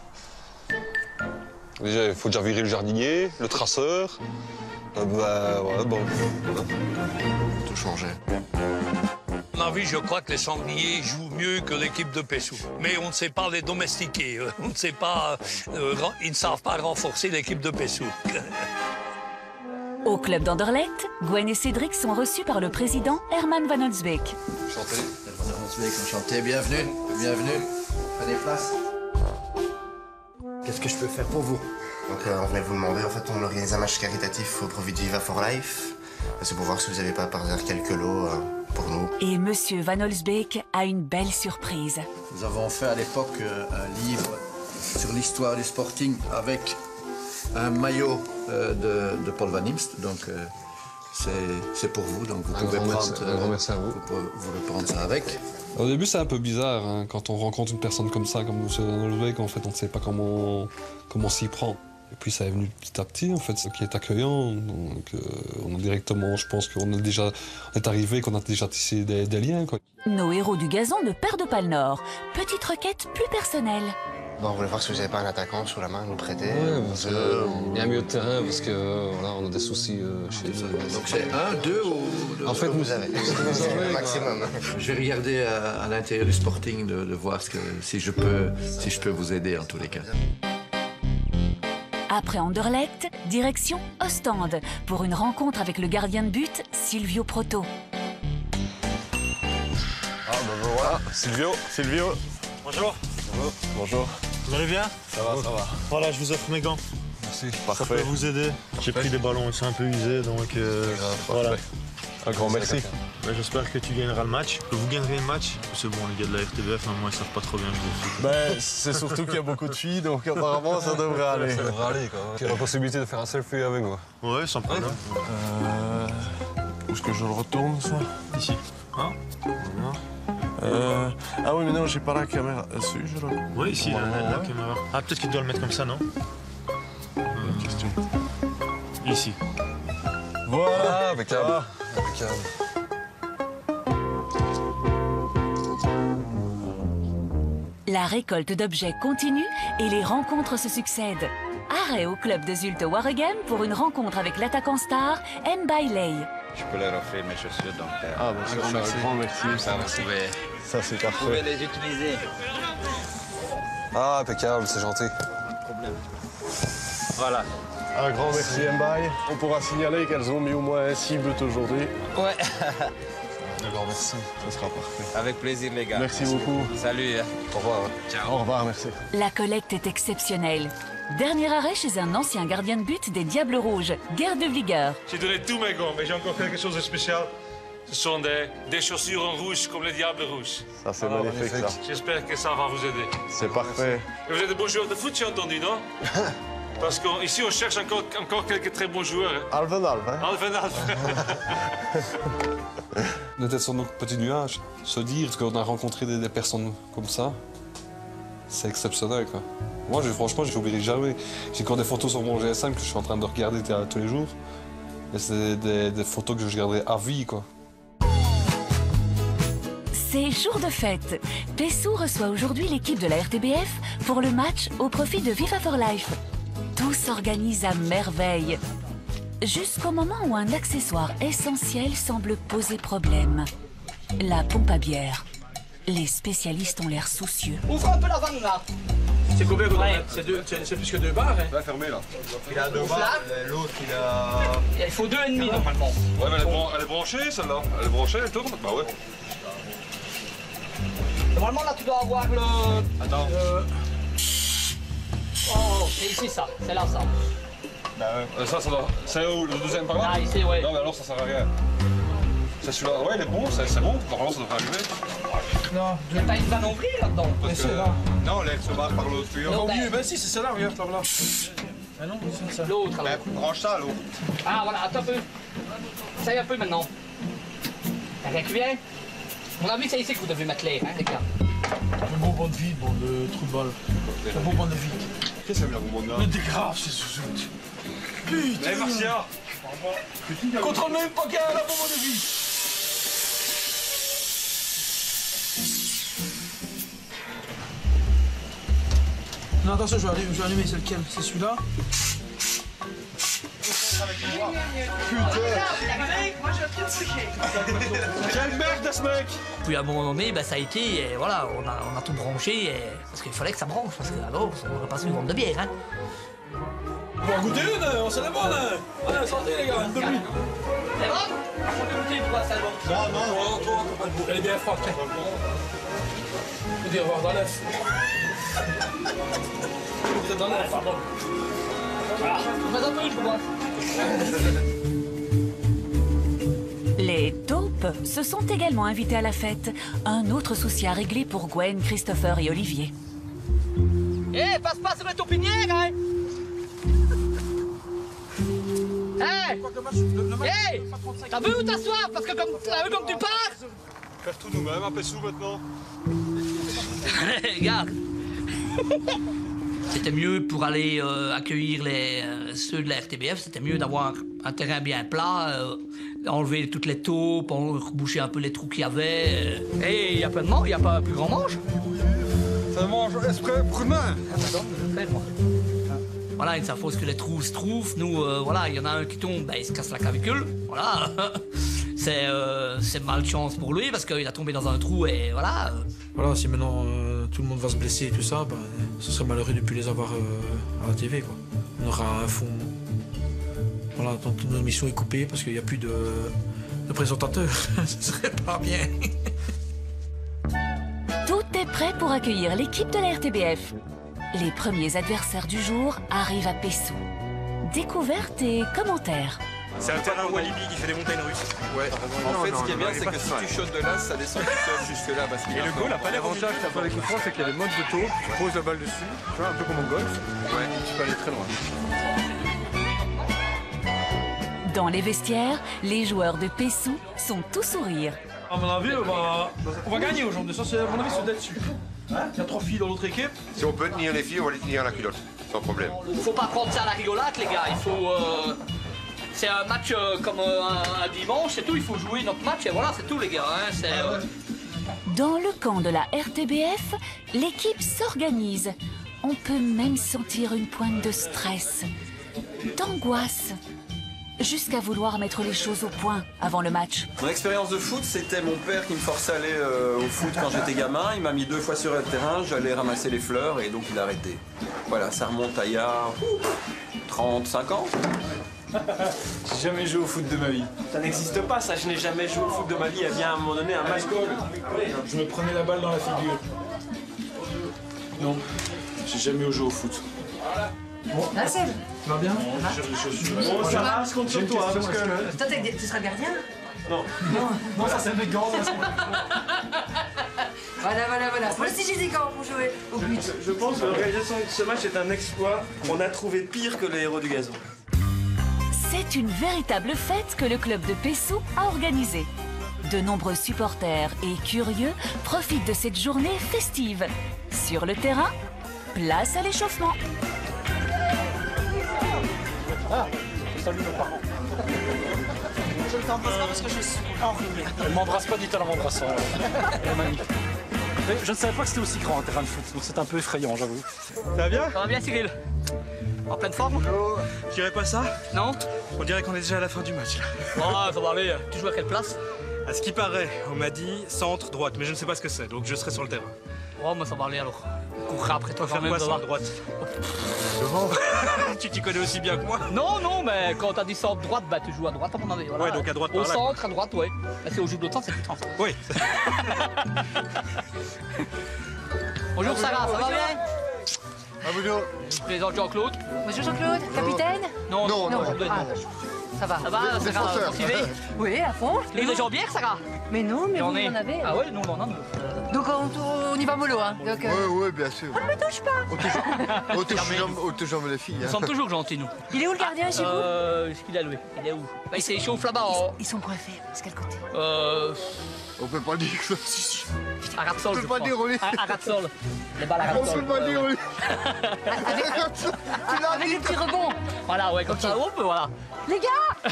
Déjà, il faut déjà virer le jardinier, le traceur. Bah, ouais, bon. Tout changer. À mon avis, je crois que les sangliers jouent mieux que l'équipe de Pessou. Mais on ne sait pas les domestiquer. On ne sait pas... ils ne savent pas renforcer l'équipe de Pessou. Au club d'Anderlecht, Gwen et Cédric sont reçus par le président Herman Van Holzbeek. Enchanté. Herman Van Holzbeek, enchanté. Bienvenue. Bienvenue. Prenez place. Qu'est-ce que je peux faire pour vous? Donc, on venait vous demander, en fait, on organise un match caritatif au profit de Viva for Life. C'est pour voir si vous n'avez pas par hasard quelques lots pour nous. Et Monsieur Van Holzbeek a une belle surprise. Nous avons fait à l'époque un livre sur l'histoire du sporting avec un maillot de Paul Van Imst, donc c'est pour vous, donc vous pouvez prendre. Un grand merci à vous. Vous pouvez prendre ça avec. Au début, c'est un peu bizarre, hein, quand on rencontre une personne comme ça, comme M. Van Holzbeek, en fait, on ne sait pas comment s'y prendre. Et puis ça est venu petit à petit, en fait, ce qui est accueillant. Donc, on a directement, je pense qu'on est arrivé, qu'on a déjà tissé des liens, quoi. Nos héros du gazon ne perdent pas le nord. Petite requête plus personnelle. Bon, on voulait voir si vous n'avez pas un attaquant sous la main à nous prêter. Ouais, parce qu'il y a un milieu de terrain, parce que voilà, on a des soucis chez nous. Donc c'est un, deux ou... En fait, vous avez. Le maximum. Je vais regarder à l'intérieur du Sporting de voir si je peux vous aider en tous les cas. Après Anderlecht, direction Ostende pour une rencontre avec le gardien de but Silvio Proto. Ah ben voilà, Silvio. Bonjour. Bonjour. Vous allez bien? Ça va, ça va. Voilà, je vous offre mes gants. Merci. Ça peut vous aider. J'ai pris des ballons, ils sont un peu usés, donc voilà. Un grand merci. J'espère que tu gagneras le match. Que vous gagnerez le match. C'est bon, les gars de la RTBF, moi, ils savent pas trop bien jouer. C'est surtout qu'il y a beaucoup de filles, donc apparemment, ça devrait aller. Ça devrait aller, quoi. Il y a la possibilité de faire un selfie avec moi. Ouais, sans problème. Où est-ce que je le retourne, ça? Ici. Ah oui, mais non, j'ai pas la caméra. Suis-je là? Oui, ici, la caméra. Ah, peut-être qu'il doit le mettre comme ça, non? Question. Ici. Voilà, impeccable. Impeccable. La récolte d'objets continue et les rencontres se succèdent. Arrêt au club de Zulte Waregem pour une rencontre avec l'attaquant star Mbaye. Je peux leur offrir mes chaussures, donc... Ah, bah, c'est un grand merci. Ça, c'est parfait. Vous pouvez les utiliser. Ah, impeccable, c'est gentil. Pas de problème. Voilà. Un grand merci, Mbaye. On pourra signaler qu'elles ont mis au moins un 6 buts aujourd'hui. Ouais. Un grand merci, ça sera parfait. Avec plaisir, les gars. Merci beaucoup. Salut. Au revoir. Ciao. Au revoir, merci. La collecte est exceptionnelle. Dernier arrêt chez un ancien gardien de but des Diables Rouges, Gerd de Vlieger. J'ai donné tous mes gants, mais j'ai encore quelque chose de spécial. Ce sont des chaussures en rouge comme les Diables Rouges. Ça, c'est magnifique, ça. J'espère que ça va vous aider. C'est parfait. Et vous êtes de bons joueurs de foot, j'ai entendu, non? Parce qu'ici, on cherche encore quelques très bons joueurs. Hein. Alven, hein? Alven. On était sur notre petit nuage. Se dire qu'on a rencontré des personnes comme ça, c'est exceptionnel, quoi. Moi, franchement, je n'oublierai jamais. J'ai encore des photos sur mon GSM que je suis en train de regarder tous les jours. Et c'est des photos que je garderai à vie, quoi. C'est jour de fête. Pessou reçoit aujourd'hui l'équipe de la RTBF pour le match au profit de Viva for Life. Tout s'organise à merveille. Jusqu'au moment où un accessoire essentiel semble poser problème. La pompe à bière. Les spécialistes ont l'air soucieux. Ouvre un peu la vanne là. C'est combien c'est plus que 2 bars, hein? Ouais, fermé là. Il a 2 bars, l'autre il a... Il faut 2,5 normalement. Ouais, mais elle est branchée celle-là. Elle est branchée, elle tourne? Bah ouais. Normalement là tu dois avoir le... Attends. Oh, c'est ici ça, c'est là ça. Bah ouais. Ça doit... C'est où, le deuxième par là? Ah ici, ouais. Non mais alors ça sert à rien. C'est celui-là. Ouais, il est bon, c'est bon. Normalement ça devrait arriver. Non. Il n'y a pas une vanne ouvrie là-dedans. Non, l'air se barre par l'autre tuyau. Non, mieux, ben si, c'est celle-là, regarde, là. Ah non, c'est ça. L'autre alors. Branche ça, l'autre. Ah voilà, attends un peu. Ça y est un peu maintenant. T'as rien qui vient? On a vu que c'est ici que vous devez mettre l'air, hein, les gars. Un beau banc de vide, bon, de trou de balle. Un beau banc de vide. Qu'est-ce que c'est bien, bon banc de Le dégrave, c'est sous. Putain! Allez, Marcia! Contrôle même pas qu'il y a un bon banc de vide. Non, attention, je vais allumer, c'est lequel? C'est celui-là? Quelle merde ce mec! Puis à un moment donné, ben, ça a été, et voilà, on a tout branché, parce qu'il fallait que ça branche, parce que alors, on n'aurait pas su vendre de bière. Hein. On va en goûter une, on se la bonne. Allez, sortez les gars, une de lui. C'est bon? On peut goûter pourquoi ça va? Non, toi, elle est bien froide. Je veux dire, voir dans l'œuf. Peut-être dans l'œuf, pardon. Voilà, fais un peu une pour moi. Les taupes se sont également invités à la fête. Un autre souci à régler pour Gwen, Christopher et Olivier. Eh, passe pas sur les taupinières, hein! Hey! Hey! T'as bu ou t'as soif? Parce que comme tu pars... Faire tout nous-mêmes, un peu sous maintenant. Regarde. C'était mieux pour aller accueillir ceux de la RTBF, c'était mieux d'avoir un terrain bien plat, enlever toutes les taupes, reboucher un peu les trous qu'il y avait. Et il y a plein de mange, il n'y a pas un plus grand manche? Ça mange esprit pour main. Attends, je le fais moi. Voilà, une fois que les trous se trouvent, nous, voilà, il y en a un qui tombe, ben, il se casse la clavicule, voilà. C'est malchance pour lui parce qu'il a tombé dans un trou et voilà. Voilà, si maintenant tout le monde va se blesser et tout ça, ben, ce serait malheureux de ne plus les avoir à la TV, quoi. On aura un fond... Voilà, donc toute notre mission est coupée parce qu'il n'y a plus de présentateur. Ce serait pas bien. Tout est prêt pour accueillir l'équipe de la RTBF. Les premiers adversaires du jour arrivent à Pessou. Découvertes et commentaires. C'est un terrain Walibi qui fait des montagnes russes. Ouais. En fait, ce qui est bien, c'est que si tu shootes de là, ça descend tout seul jusque là. Et le goal a pas l'air... L'avantage que tu as pas avec le front, c'est qu'il y a des modes de taux. Tu poses la balle dessus, tu vois, un peu comme au golf. Ouais. Et tu peux aller très loin. Dans les vestiaires, les joueurs de Pessou sont tous sourires. À mon avis, on va gagner aujourd'hui. Ça, c'est à mon avis, c'est d'être-dessus. Hein? Il y a 3 filles dans l'autre équipe. Si on peut tenir les filles, on va les tenir à la culotte, sans problème. Faut pas prendre ça à la rigolade, les gars. Il faut... C'est un match comme un dimanche, c'est tout. Il faut jouer notre match et voilà, c'est tout, les gars. Hein. Dans le camp de la RTBF, l'équipe s'organise. On peut même sentir une pointe de stress, d'angoisse, jusqu'à vouloir mettre les choses au point avant le match. Mon expérience de foot, c'était mon père qui me forçait à aller au foot quand j'étais gamin. Il m'a mis 2 fois sur le terrain, j'allais ramasser les fleurs et donc il a arrêté. Voilà, ça remonte à il y a 35 ans. J'ai jamais joué au foot de ma vie. Ça n'existe pas, ça. Je n'ai jamais joué au foot de ma vie. Il y a bien à un moment donné un match. Je me prenais la balle dans la figure. Non, j'ai jamais joué au foot. Bon, ça va bien? Bon, ça va, je compte sur toi. Parce que... Toi, tu seras gardien? Non, ça c'est mes gants. Voilà. Moi aussi j'ai des gants pour jouer au but. Je pense que l'organisation de ce match est un exploit. On a trouvé pire que les héros du gazon. C'est une véritable fête que le club de Pessou a organisée. De nombreux supporters et curieux profitent de cette journée festive. Sur le terrain, place à l'échauffement. Ah, salut nos parents. Je ne t'embrasse pas parce que je suis enrhumée. Elle m'embrasse pas du tout en m'embrassant. Elle est magnifique. Je ne savais pas que c'était aussi grand un terrain de foot, donc c'est un peu effrayant, j'avoue. Ça va bien? Ça va bien, Cyril. En pleine forme? Je dirais pas ça. Non? On dirait qu'on est déjà à la fin du match. Oh, ça va aller. Tu joues à quelle place? À ce qui paraît, on m'a dit centre droite, mais je ne sais pas ce que c'est, donc je serai sur le terrain. Oh, moi ça va aller alors. On courra après toi. Faire quoi centre droite? Devant. Tu t'y connais aussi bien que moi? Non, non, mais quand t'as dit centre droite, bah tu joues à droite à mon avis. Voilà. Ouais, donc à droite Au par là. centre, à droite, ouais. Là, c'est au joue de l'autre sens, c'est plus sens. Oui. Bonjour Sarah, ça va bien? Bonjour. Je présente Jean-Claude. Bonjour Jean-Claude, capitaine? Non, Non, non. Ça va. Ça va, Sarah, motivée? Oui, à fond. Et vous avez en bière, Sarah? Mais non, mais vous J'en ai. en avez. Ah ouais, nous on en a. nous. Donc on y va mollo, hein. Donc, Oui, bien sûr. on ne me touche pas. On touche jamais les filles. Nous sommes toujours gentils, nous. Il est où le gardien chez vous? Est-ce qu'il a loué? Il est où? Bah, il s'échauffe là-bas. Ils sont coiffés. C'est quel côté? On peut pas dire que À Rapsol, On peut je pas crois. dire au lit. À Rapsol. Les balles à On Rapsol. peut pas dire au lit. Avec les petits rebonds. Voilà, ouais, comme ça, hop, voilà. Les gars!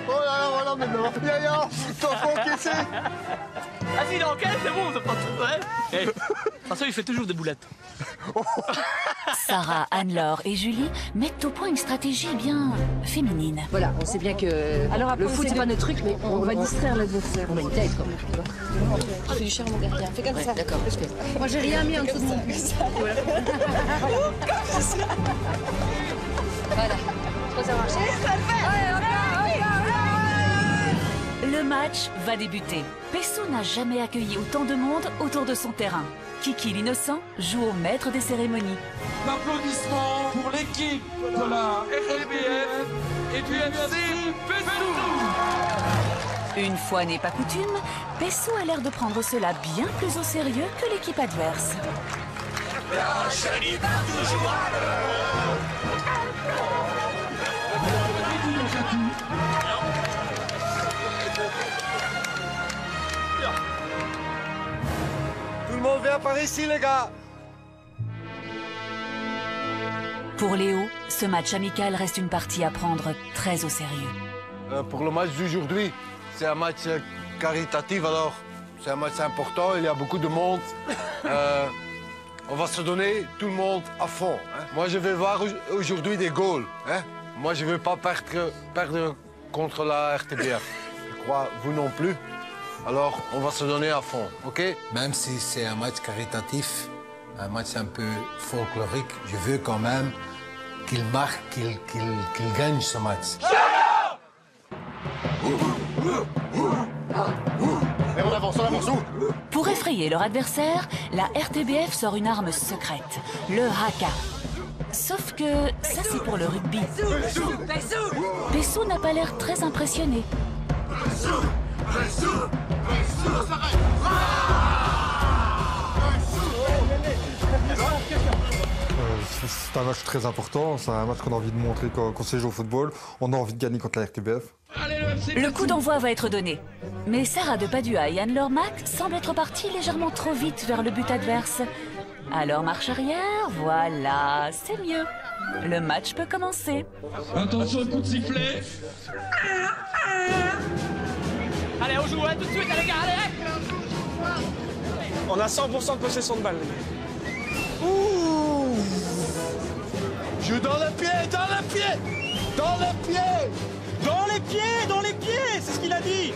Oh là là, voilà maintenant. Yaya, t'en fais encaisser. Ah si, dans quel, c'est bon, c'est pas tout. Ouais. Eh, de toute façon, il fait toujours des boulettes. Sarah, Anne-Laure et Julie mettent au point une stratégie bien féminine. Voilà, on sait bien que Alors après, le foot, c'est pas notre truc, mais on va distraire l'adversaire. On met une tête, quoi. Tu fais du cher, mon gardien. Fais comme ça. D'accord. Moi, j'ai rien mis en dessous de mon bus. Voilà. Je crois que ça va marcher. Le match va débuter. Pessou n'a jamais accueilli autant de monde autour de son terrain. Kiki l'innocent joue au maître des cérémonies. L'applaudissement pour l'équipe de la RTBF et du FC Pessou. Une fois n'est pas coutume, Pessou a l'air de prendre cela bien plus au sérieux que l'équipe adverse. Tout le monde vient par ici, les gars. Pour Léo, ce match amical reste une partie à prendre très au sérieux. Pour le match d'aujourd'hui, c'est un match caritatif, alors c'est un match important, il y a beaucoup de monde. On va se donner tout le monde à fond. Hein. Moi, je vais voir aujourd'hui des goals. Hein. Moi, je ne veux pas perdre contre la RTBF. Je crois, vous non plus. Alors, on va se donner à fond, OK? Même si c'est un match caritatif, un match un peu folklorique, je veux quand même qu'il marque, qu'il gagne ce match. Et on avance où? Pour effrayer leur adversaire, la RTBF sort une arme secrète, le haka. Sauf que ça, c'est pour le rugby. Pessou n'a pas l'air très impressionné. C'est un match très important, c'est un match qu'on a envie de montrer qu'on sait jouer au football. On a envie de gagner contre la RTBF. Le coup d'envoi va être donné. Mais Sarah de Padua et Anne-Laure Mac semblent être partis légèrement trop vite vers le but adverse. Alors marche arrière, voilà, c'est mieux. Le match peut commencer. Attention, coup de sifflet. Allez, on joue, hein, tout de suite, les gars, allez. On a 100% de possession de balle. Ouh! Joue dans le pied, dans le pied! Dans le pied! Dans les pieds, dans les pieds, c'est ce qu'il a dit.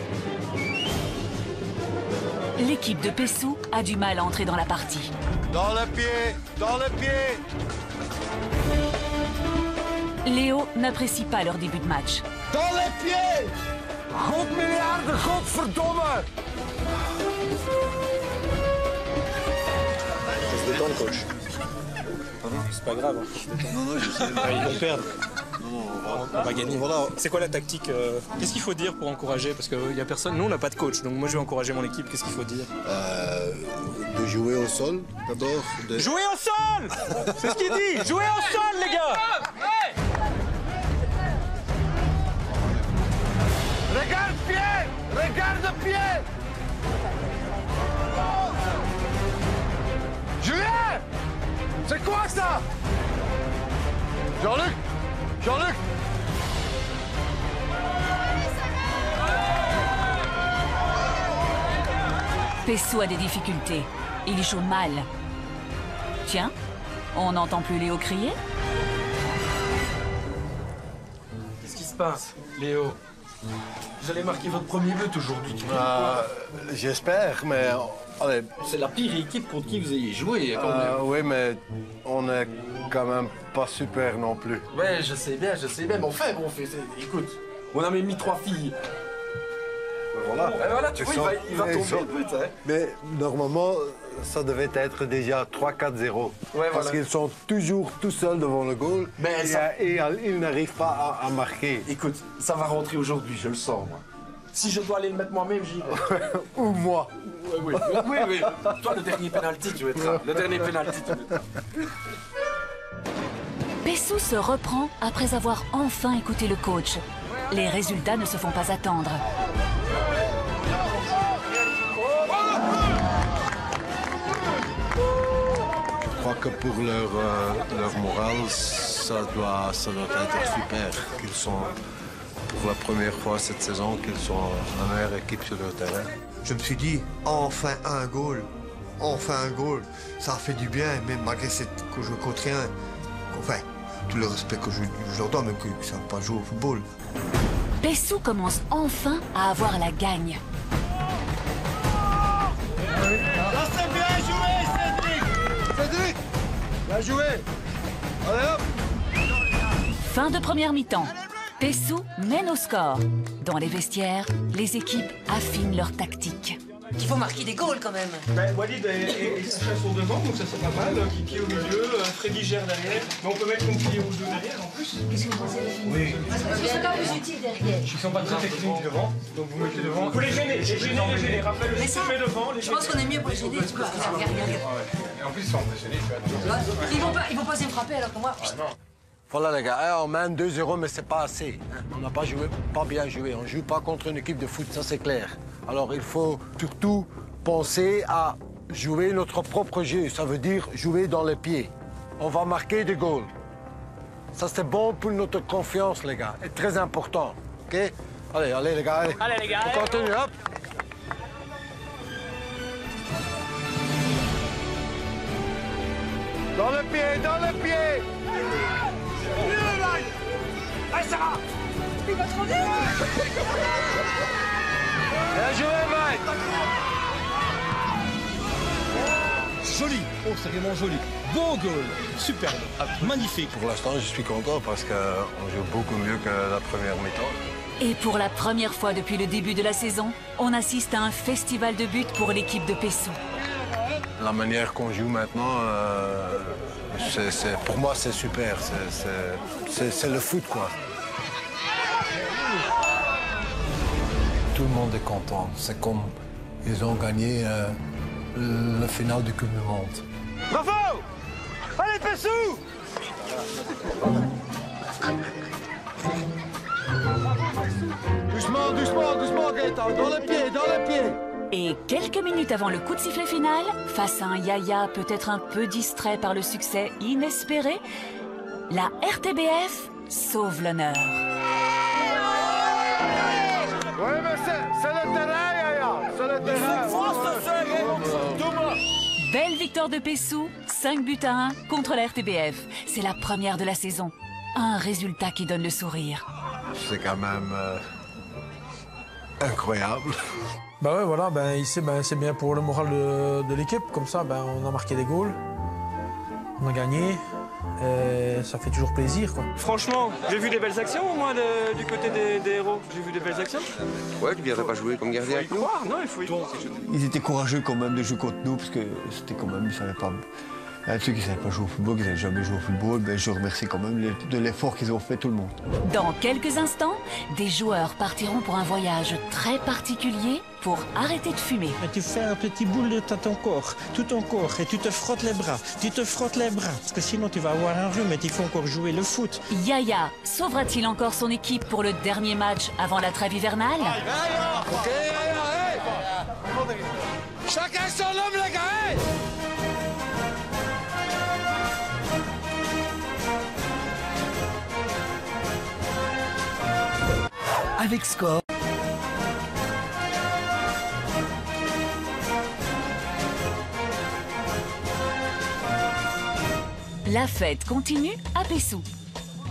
L'équipe de Pessou a du mal à entrer dans la partie. Dans le pied, dans le pied! Léo n'apprécie pas leur début de match. Dans les pieds! Godmiljarden, godverdomme! Se détendre, coach. C'est pas grave. Non, je sais. Ils vont perdre. Non, On va gagner. Voilà. C'est quoi la tactique? Qu'est-ce qu'il faut dire pour encourager? Parce qu'il n'y a personne. Nous, on n'a pas de coach. Donc moi, je vais encourager mon équipe. Qu'est-ce qu'il faut dire? De jouer au sol, d'abord. Jouer au sol! C'est ce qu'il dit! Jouer au sol, les gars! Regarde pied! Regarde pied! Julien! C'est quoi ça? Jean-Luc! Jean-Luc! Pessou a des difficultés. Il joue mal. Tiens, on n'entend plus Léo crier? Qu'est-ce qui se passe? Léo, Vous allez marquer votre premier but aujourd'hui. J'espère, mais... Allez. C'est la pire équipe contre qui vous ayez joué, quand même. Oui, mais on est quand même pas super non plus. Ouais, je sais bien, mais enfin, bon, écoute, on a même mis 3 filles. Voilà. Et voilà, tu vois, il va tomber le but, hein. Mais normalement, ça devait être déjà 3-4-0. Ouais, parce qu'ils sont toujours tout seuls devant le goal et ils n'arrivent pas à marquer. Écoute, ça va rentrer aujourd'hui, je le sens, moi. Si je dois aller le mettre moi-même, j'y vais. Ou moi. Oui. Toi, le dernier pénalty, tu mettras. Le dernier pénalty, tu mettras. Pessou se reprend après avoir enfin écouté le coach. Les résultats ne se font pas attendre. Je crois que pour leur morale, ça doit être super. Qu'ils sont, pour la première fois cette saison, qu'ils sont la meilleure équipe sur le terrain. Je me suis dit, enfin un goal. Enfin un goal. Ça a fait du bien, même malgré que je contre rien. Enfin, tout le respect que je leur donne, même qu'ils ne savent pas jouer au football. Pessou commence enfin à avoir la gagne. Ça c'est bien joué, Cédric! Cédric! Bien joué! Allez hop! Fin de première mi-temps. Pessou mène au score. Dans les vestiaires, les équipes affinent leur tactique. Il faut marquer des goals quand même. Ben, Walid et Sacha sont devant, donc ça c'est pas mal. Kiki au milieu, Freddy gère derrière. Mais on peut mettre Kiki rouge derrière en plus. Qu'est-ce que vous pensez? Oui. C'est pas plus utile derrière. Ils sont pas très techniques devant, donc vous mettez devant. Vous les gênez. Raphaël, Mais ça, mets devant. je pense qu'on est mieux pour les gêner, tu vois. Regarde. Et en plus, ils sont impressionnés, tu vois. Ils vont pas oser me frapper alors que moi... Voilà les gars, on mène 2-0, mais c'est pas assez. On n'a pas joué, pas bien joué. On joue pas contre une équipe de foot, ça c'est clair. Alors il faut surtout penser à jouer notre propre jeu. Ça veut dire jouer dans les pieds. On va marquer des goals. Ça c'est bon pour notre confiance les gars, et très important. Ok? Allez les gars, allez. Allez les gars, on continue, hop. Dans le pied. Allez, Sarah! Il va trop vite! Bien joué, Mike! Joli, oh c'est vraiment joli. Beau goal, superbe, magnifique. Pour l'instant, je suis content parce qu'on joue beaucoup mieux que la première mi-temps. Et pour la première fois depuis le début de la saison, on assiste à un festival de buts pour l'équipe de Pessou. La manière qu'on joue maintenant, pour moi, c'est super. C'est le foot, quoi. Tout le monde est content. C'est comme ils ont gagné le final du Coupe du Monde. Bravo! Allez, Pessou! Doucement, Gaëtan, dans le pied. Et quelques minutes avant le coup de sifflet final, face à un Yaya peut-être un peu distrait par le succès inespéré, la RTBF sauve l'honneur. Oui, mais c'est le terrain, Yaya! C'est le terrain! Belle victoire de Pessou, 5-1 contre la RTBF. C'est la première de la saison. Un résultat qui donne le sourire. C'est quand même incroyable. Bah ouais, voilà, ici, c'est bien pour le moral de l'équipe. Comme ça, on a marqué des goals, on a gagné. Et ça fait toujours plaisir, quoi. Franchement, j'ai vu des belles actions, moi, du côté des héros. J'ai vu des belles actions. Ouais, tu viendrais pas jouer comme gardien avec nous? Non, il faut y croire. Ils étaient courageux quand même de jouer contre nous, parce que c'était quand même, ils savaient pas... Ceux qui ne savaient pas jouer au football, qui n'avaient jamais joué au football, je remercie quand même de l'effort qu'ils ont fait, tout le monde. Dans quelques instants, des joueurs partiront pour un voyage très particulier pour arrêter de fumer. Tu fais un petit boule de ton corps, tout ton corps, et tu te frottes les bras. Parce que sinon tu vas avoir un rhume et il faut encore jouer le foot. Yaya sauvera-t-il encore son équipe pour le dernier match avant la trêve hivernale? Ok, Yaya, chacun son homme, les gars, hey! Avec score. La fête continue à Pessou.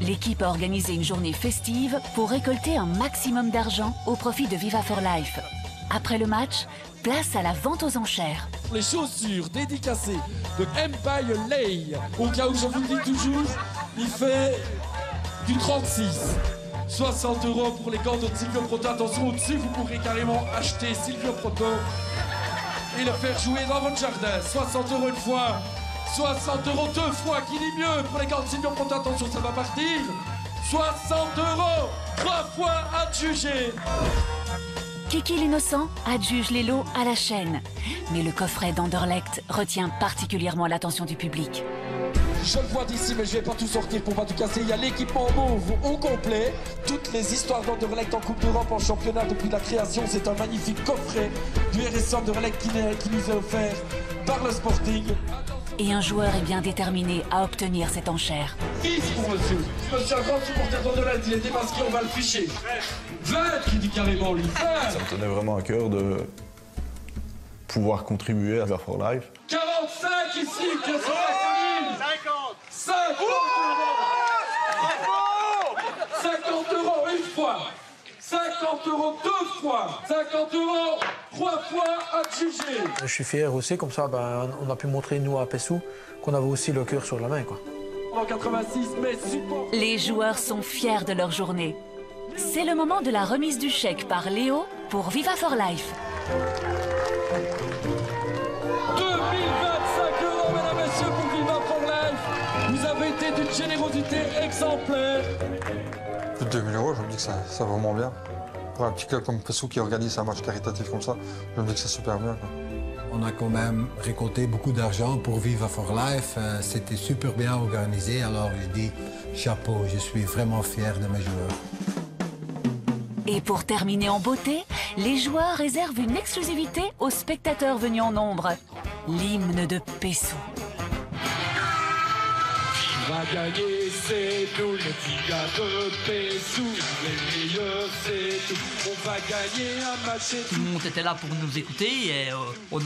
L'équipe a organisé une journée festive pour récolter un maximum d'argent au profit de Viva for Life. Après le match, place à la vente aux enchères. Les chaussures dédicacées de Empire Lay, au cas où je vous le dis toujours, il fait du 36. 60 € pour les gants de Silvio Proto. Attention, au-dessus, vous pourrez carrément acheter Silvio Proto et le faire jouer dans votre jardin. 60 € une fois, 60 € deux fois, qui dit mieux pour les gants de Silvio Proto. Attention, ça va partir. 60 €, 3 fois adjugé. Kiki l'innocent adjuge les lots à la chaîne. Mais le coffret d'Anderlecht retient particulièrement l'attention du public. Je le vois d'ici, mais je vais pas tout sortir pour pas tout casser. Il y a l'équipement mauve au complet. Toutes les histoires d'Anderlecht en Coupe d'Europe, en championnat depuis la création. C'est un magnifique coffret du RS Anderlecht qui nous est offert par le Sporting. Et un joueur est bien déterminé à obtenir cette enchère. 10 pour monsieur. Monsieur, un grand supporter d'Anderlecht, il est démasqué, on va le ficher. 20 qui dit carrément lui. 20. Ça me tenait vraiment à cœur de pouvoir contribuer à Viva for Life. 45 ici, que ça 50 € une fois, 50 € deux fois, 50 € trois fois adjugé. Je suis fier aussi, comme ça on a pu montrer nous à Pessou qu'on avait aussi le cœur sur la main, quoi. En 86, mais support. Les joueurs sont fiers de leur journée. C'est le moment de la remise du chèque par Léo pour Viva for Life. 2025 €, mesdames et messieurs, pour Viva for Life. Vous avez été d'une générosité exemplaire. Plus de 2000 €, je me dis que c'est vraiment bien. Pour un petit club comme Pessou qui organise un match caritatif comme ça, je me dis que c'est super bien, quoi. On a quand même récolté beaucoup d'argent pour Viva for Life. C'était super bien organisé, alors je dis chapeau, je suis vraiment fier de mes joueurs. Et pour terminer en beauté, les joueurs réservent une exclusivité aux spectateurs venus en nombre. L'hymne de Pessou. On va gagner, c'est nous, les petits gars de Pessou. Les meilleurs, c'est tout. On va gagner un match. Tout le monde était là pour nous écouter et on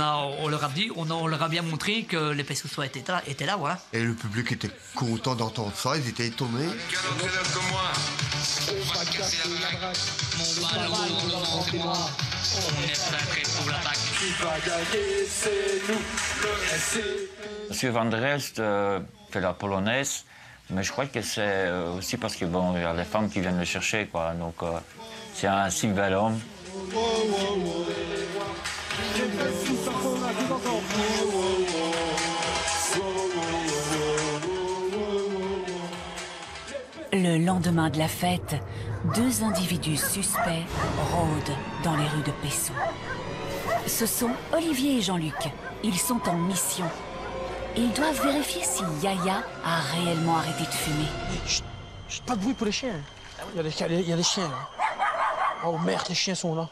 leur a dit, on leur a bien montré que les Pessosois étaient là, voilà. Et le public était content d'entendre ça, ils étaient étonnés. Quel entraîneur comme moi. On va casser la baraque. Mon ballon dans l'entraînement. On est prêt pour l'attaque. Qui va gagner, c'est nous, le SC. Monsieur Van der Elst fait la polonaise, mais je crois que c'est aussi parce que bon, il y a les femmes qui viennent le chercher, quoi. Donc c'est un si bel homme. Le lendemain de la fête, deux individus suspects rôdent dans les rues de Pessou. Ce sont Olivier et Jean-Luc. Ils sont en mission. Ils doivent vérifier si Yaya a réellement arrêté de fumer. Chut, pas de bruit pour les chiens. Il y a des chiens là. Oh merde, les chiens sont là.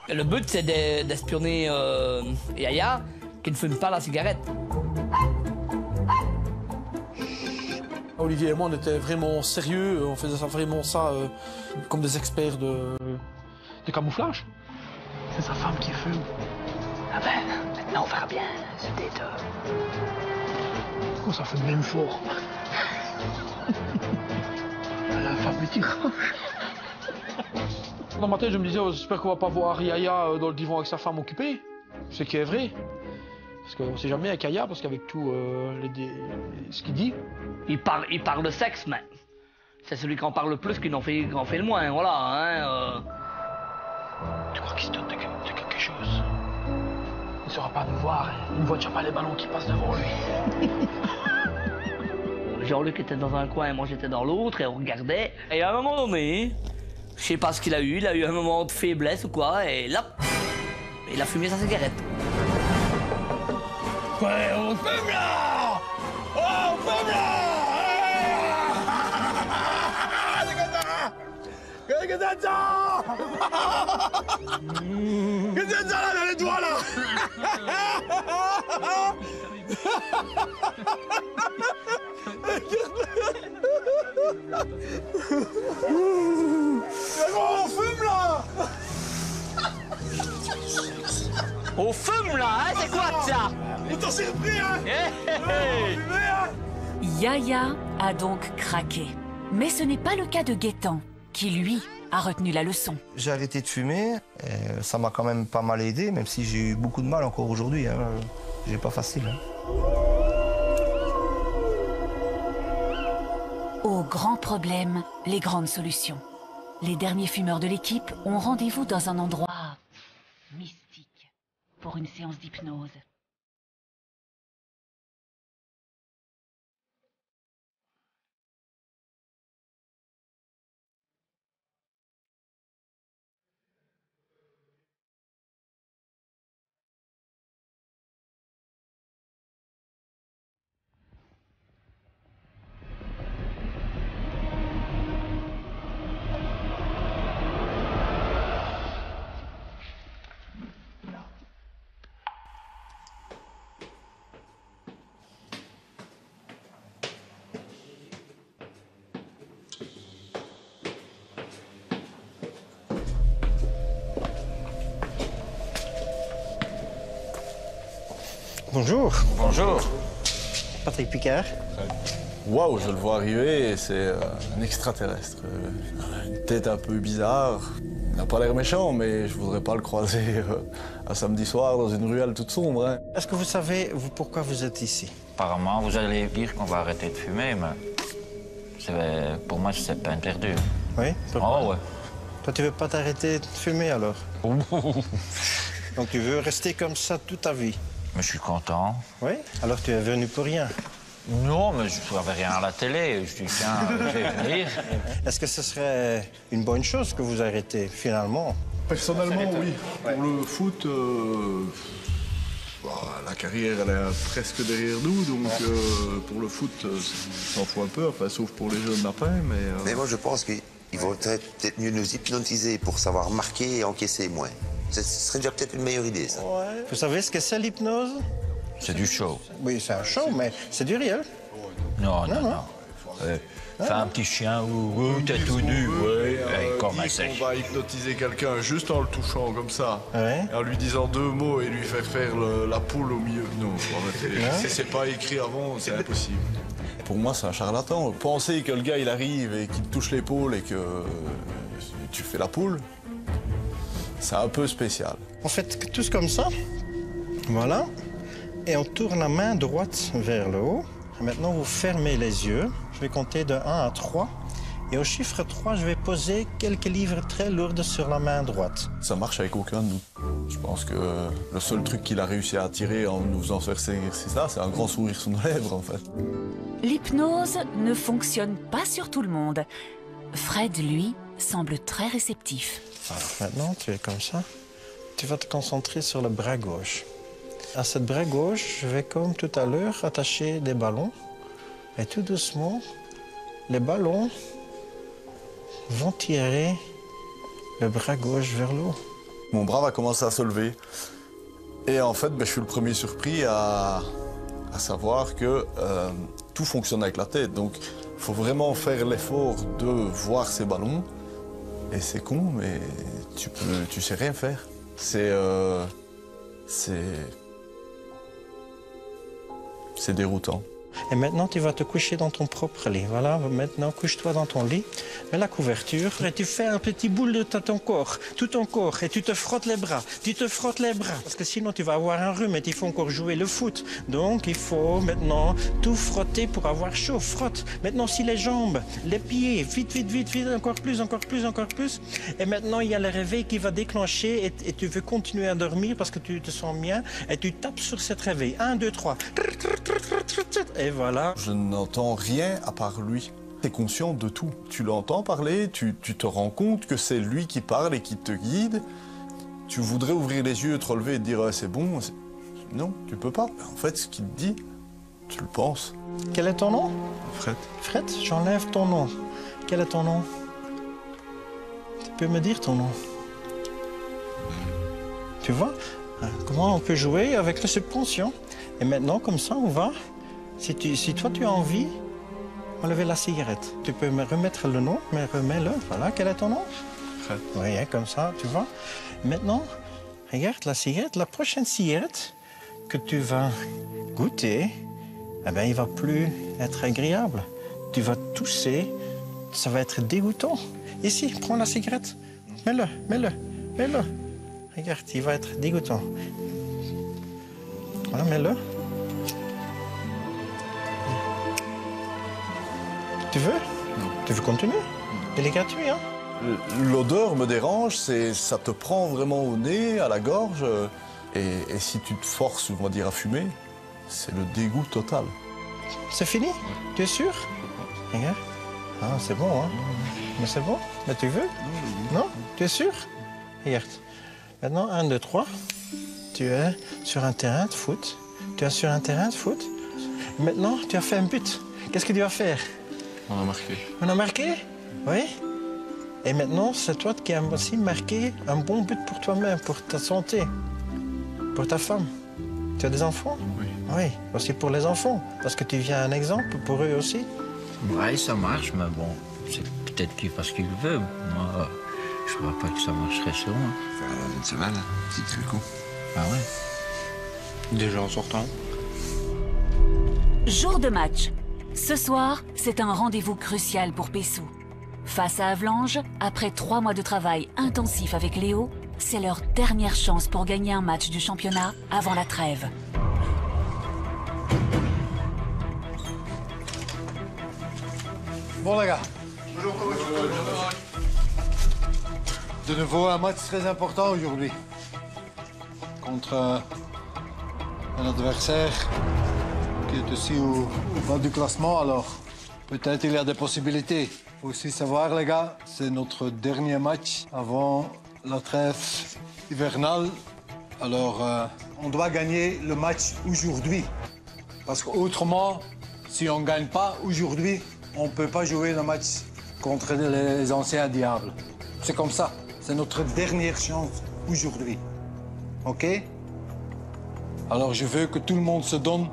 Le but c'est d'espionner Yaya qui ne fume pas la cigarette. Olivier et moi on était vraiment sérieux, on faisait vraiment ça comme des experts de camouflage. C'est sa femme qui fume. Ah ben, maintenant on verra bien, c'était... Oh, ça fait même fort. La femme me tire. Dans ma tête, je me disais, oh, j'espère qu'on va pas voir Yaya dans le divan avec sa femme occupée. Ce qui est vrai. Parce qu'on sait jamais avec Yaya, parce qu'avec tout ce qu'il dit. Il parle de sexe, mais c'est celui qui en parle le plus qui en fait le moins, voilà. Hein, Tu crois qu'il se donne de quelque chose? Il ne saura pas nous voir, il ne voit déjà pas les ballons qui passent devant lui. Jean-Luc était dans un coin et moi j'étais dans l'autre et on regardait. Et à un moment donné, je sais pas ce qu'il a eu un moment de faiblesse ou quoi, et là, il a fumé sa cigarette. Ouais, on fume là! Oh, on fume là! Qu'est-ce que c'est ça? Qu'est-ce que c'est ça là dans les doigts là? On fume là! On fume là, hein? C'est quoi ça? Ils t'ont surpris, hein? Yaya a donc craqué. Mais ce n'est pas le cas de Gaëtan, qui lui a retenu la leçon. J'ai arrêté de fumer, et ça m'a quand même pas mal aidé, même si j'ai eu beaucoup de mal encore aujourd'hui. Hein. J'ai pas facile. Hein. Aux grands problèmes, les grandes solutions. Les derniers fumeurs de l'équipe ont rendez-vous dans un endroit mystique pour une séance d'hypnose. Bonjour. Bonjour. Patrick Picard. Waouh, je le vois arriver et c'est un extraterrestre. Une tête un peu bizarre. Il n'a pas l'air méchant, mais je voudrais pas le croiser un samedi soir dans une ruelle toute sombre. Hein. Est-ce que vous savez pourquoi vous êtes ici? Apparemment, vous allez dire qu'on va arrêter de fumer, mais pour moi, c'est pas interdit. Oui? Oh, ouais. Toi, tu veux pas t'arrêter de fumer alors? Donc tu veux rester comme ça toute ta vie? Mais je suis content. Oui? Alors tu es venu pour rien? Non, mais je n'avais rien à la télé. Je dis, tiens, je vais venir. Est-ce que ce serait une bonne chose que vous arrêtez, finalement? Personnellement, oui. Pour le foot, la carrière, elle est presque derrière nous. Donc pour le foot, ça s'en fout un peu, enfin, sauf pour les jeunes lapins. Mais moi, je pense qu'il vaut peut-être mieux nous hypnotiser pour savoir marquer et encaisser moins. Ce serait déjà peut-être une meilleure idée, ça. Ouais. Vous savez ce que c'est l'hypnose? C'est du show. Oui, c'est un show, mais c'est du réel. Non. Fais un petit chien ou t'es tout nu. On va hypnotiser quelqu'un juste en le touchant comme ça, en lui disant 2 mots et lui faire la poule au milieu. Non, faut arrêter. Si c'est pas écrit avant, c'est impossible. Pour moi, c'est un charlatan. Penser que le gars, il arrive et qu'il te touche l'épaule et que tu fais la poule, c'est un peu spécial. On fait tous comme ça. Voilà. Et on tourne la main droite vers le haut. Et maintenant, vous fermez les yeux. Je vais compter de 1 à 3. Et au chiffre 3, je vais poser quelques livres très lourds sur la main droite. Ça marche avec aucun de nous. Je pense que le seul truc qu'il a réussi à attirer en nous faisant faire ces exercices-là, c'est un grand sourire sur nos lèvres, en fait. L'hypnose ne fonctionne pas sur tout le monde. Fred, lui, semble très réceptif. Alors maintenant, tu es comme ça. Tu vas te concentrer sur le bras gauche. À cette bras gauche, je vais, comme tout à l'heure, attacher des ballons. Et tout doucement, les ballons vont tirer le bras gauche vers le haut. Mon bras va commencer à se lever. Et en fait, je suis le premier surpris à savoir que tout fonctionne avec la tête. Donc, il faut vraiment faire l'effort de voir ces ballons. Et c'est con, mais tu sais rien faire. C'est déroutant. Et maintenant, tu vas te coucher dans ton propre lit. Voilà, maintenant, couche-toi dans ton lit. Mets la couverture et tu fais un petit boule de ton corps, tout ton corps, et tu te frottes les bras. Tu te frottes les bras, parce que sinon, tu vas avoir un rhume et il faut encore jouer le foot. Donc, il faut maintenant tout frotter pour avoir chaud. Frotte. Maintenant, si les jambes, les pieds, vite, vite, vite, vite, encore plus, encore plus, encore plus. Et maintenant, il y a le réveil qui va déclencher et tu veux continuer à dormir parce que tu te sens bien et tu tapes sur cette réveil. 1, 2, 3. Et voilà. Je n'entends rien à part lui. Tu es conscient de tout. Tu l'entends parler, tu te rends compte que c'est lui qui parle et qui te guide. Tu voudrais ouvrir les yeux, te relever et te dire ah, c'est bon. Non, tu peux pas. En fait, ce qu'il te dit, tu le penses. Quel est ton nom? Fred. Fred, j'enlève ton nom. Quel est ton nom? Tu peux me dire ton nom? Tu vois comment on peut jouer avec le subconscient? Et maintenant, comme ça, on va... Si toi, tu as envie, enlever la cigarette. Tu peux me remettre le nom, mais remets-le. Voilà, quel est ton nom? Fred. Oui, comme ça, tu vois. Maintenant, regarde la cigarette. La prochaine cigarette que tu vas goûter, eh bien, il ne va plus être agréable. Tu vas tousser ça va être dégoûtant. Ici, prends la cigarette. Mets-le, mets-le, mets-le. Regarde, il va être dégoûtant. Voilà, mets-le. Tu veux? Tu veux continuer? Il est gratuit, hein? L'odeur me dérange, ça te prend vraiment au nez, à la gorge. Et si tu te forces, on va dire, à fumer, c'est le dégoût total. C'est fini? Tu es sûr? Regarde. Ah, c'est bon, hein? Mais c'est bon? Mais tu veux? Non? Tu es sûr? Regarde. Maintenant, 1, 2, 3. Tu es sur un terrain de foot. Tu es sur un terrain de foot. Maintenant, tu as fait un but. Qu'est-ce que tu vas faire? On a marqué. On a marqué? Oui. Et maintenant, c'est toi qui as aussi marqué un bon but pour toi-même, pour ta santé, pour ta femme. Tu as des enfants? Oui. Oui, aussi pour les enfants, parce que tu viens un exemple pour eux aussi. Oui, ça marche, mais bon, c'est peut-être qu'il parce qu'il veut. Moi, je ne crois pas que ça marcherait sur moi. Ça va dans une semaine, si tu le coup. Ah ouais. Déjà en sortant. Jour de match. Ce soir, c'est un rendez-vous crucial pour Pessou. Face à Avlange, après 3 mois de travail intensif avec Léo, c'est leur dernière chance pour gagner un match du championnat avant la trêve. Bon les gars. De nouveau un match très important aujourd'hui. Contre un adversaire qui est aussi au bas du classement, alors peut-être il y a des possibilités. Il faut aussi savoir les gars, c'est notre dernier match avant la trêve hivernale. Alors on doit gagner le match aujourd'hui. Parce qu'autrement, si on ne gagne pas aujourd'hui, on ne peut pas jouer le match contre les anciens diables. C'est comme ça. C'est notre dernière chance aujourd'hui. OK? Alors je veux que tout le monde se donne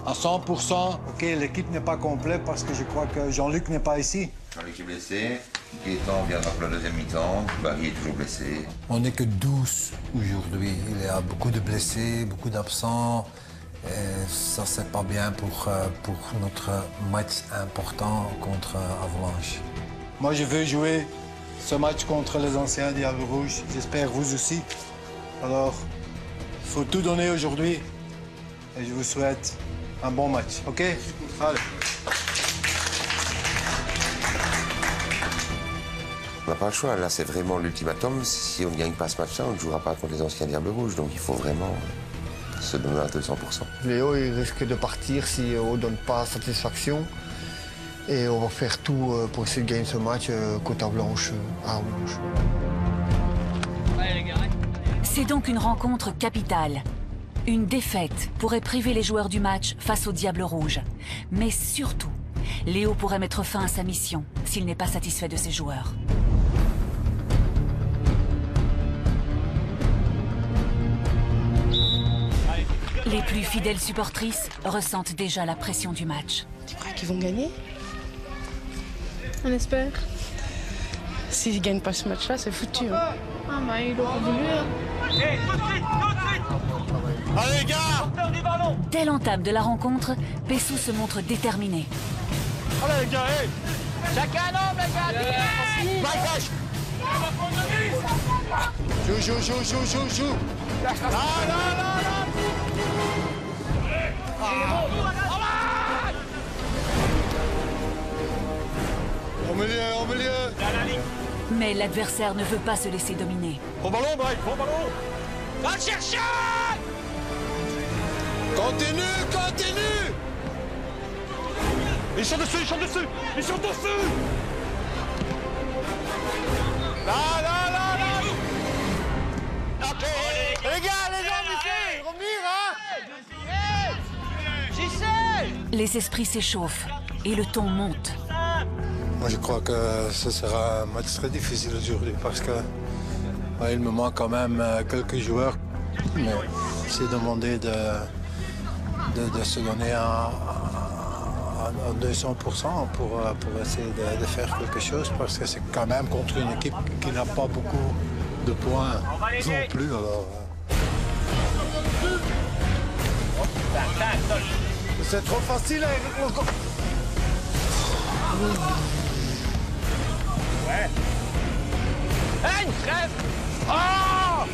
à 100%. OK, l'équipe n'est pas complète parce que je crois que Jean-Luc n'est pas ici. Jean-Luc est blessé. Gaëtan viendra pour la deuxième mi-temps. Barry est toujours blessé. On n'est que 12 aujourd'hui. Il y a beaucoup de blessés, beaucoup d'absents. Et ça, c'est pas bien pour notre match important contre Avalanche. Moi, je veux jouer ce match contre les anciens Diables Rouges. J'espère vous aussi. Alors, il faut tout donner aujourd'hui. Et je vous souhaite un bon match. OK? Allez. On n'a pas le choix. Là, c'est vraiment l'ultimatum. Si on ne gagne pas ce match-là, on ne jouera pas contre les anciens Diables Rouges. Donc, il faut vraiment se donner à 200%. Léo, il risque de partir si on ne donne pas satisfaction. Et on va faire tout pour essayer de gagner ce match contre Avalanche à Avalanche. C'est donc une rencontre capitale. Une défaite pourrait priver les joueurs du match face aux Diables Rouges. Mais surtout, Léo pourrait mettre fin à sa mission s'il n'est pas satisfait de ses joueurs. Les plus fidèles supportrices ressentent déjà la pression du match. Tu crois qu'ils vont gagner? On espère. S'ils ne gagnent pas ce match-là, c'est foutu. Hein. Ah, bah, il aura voulu. Allez, tout de suite, tout de suite! Allez, les gars! Dès l'entame de la rencontre, Pessou se montre déterminé. Allez, les gars, hey! Chacun un homme, les gars! Marquage! Joue! Là! Au milieu! Mais l'adversaire ne veut pas se laisser dominer. Bon ballon, Mike, bon ballon! Va le chercher! Continue! Ils sont dessus! Là! Ok! Les gars, ici! Revenir, hein! J'y sais! Les esprits s'échauffent et le ton monte. Moi, je crois que ce sera un match très difficile aujourd'hui parce que il me manque quand même quelques joueurs. Mais c'est demandé de se donner à 200% pour essayer de faire quelque chose parce que c'est quand même contre une équipe qui n'a pas beaucoup de points non plus. Alors, c'est trop facile. Rêve. Ah.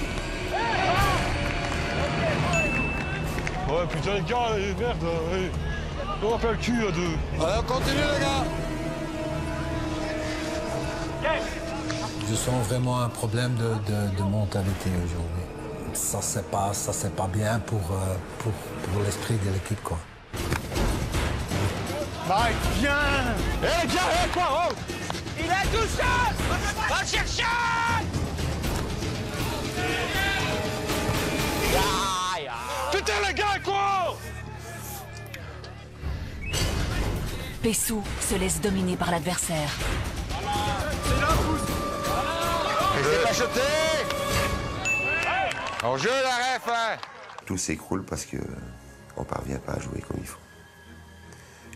Ouais, putain, les gars, merde, on rappelle le cul à deux. Allez, on continue, les gars. Je sens vraiment un problème de mentalité aujourd'hui. Ça, c'est pas bien pour l'esprit de l'équipe, quoi. Mike, viens. Eh, viens, quoi, oh. Il est tout seul. Va le chercher. Putain, les gars, quoi. Pessou se laisse dominer par l'adversaire. Restez pas jeté. En jeu, la ref, hein. Tout s'écroule parce que on parvient pas à jouer comme il faut.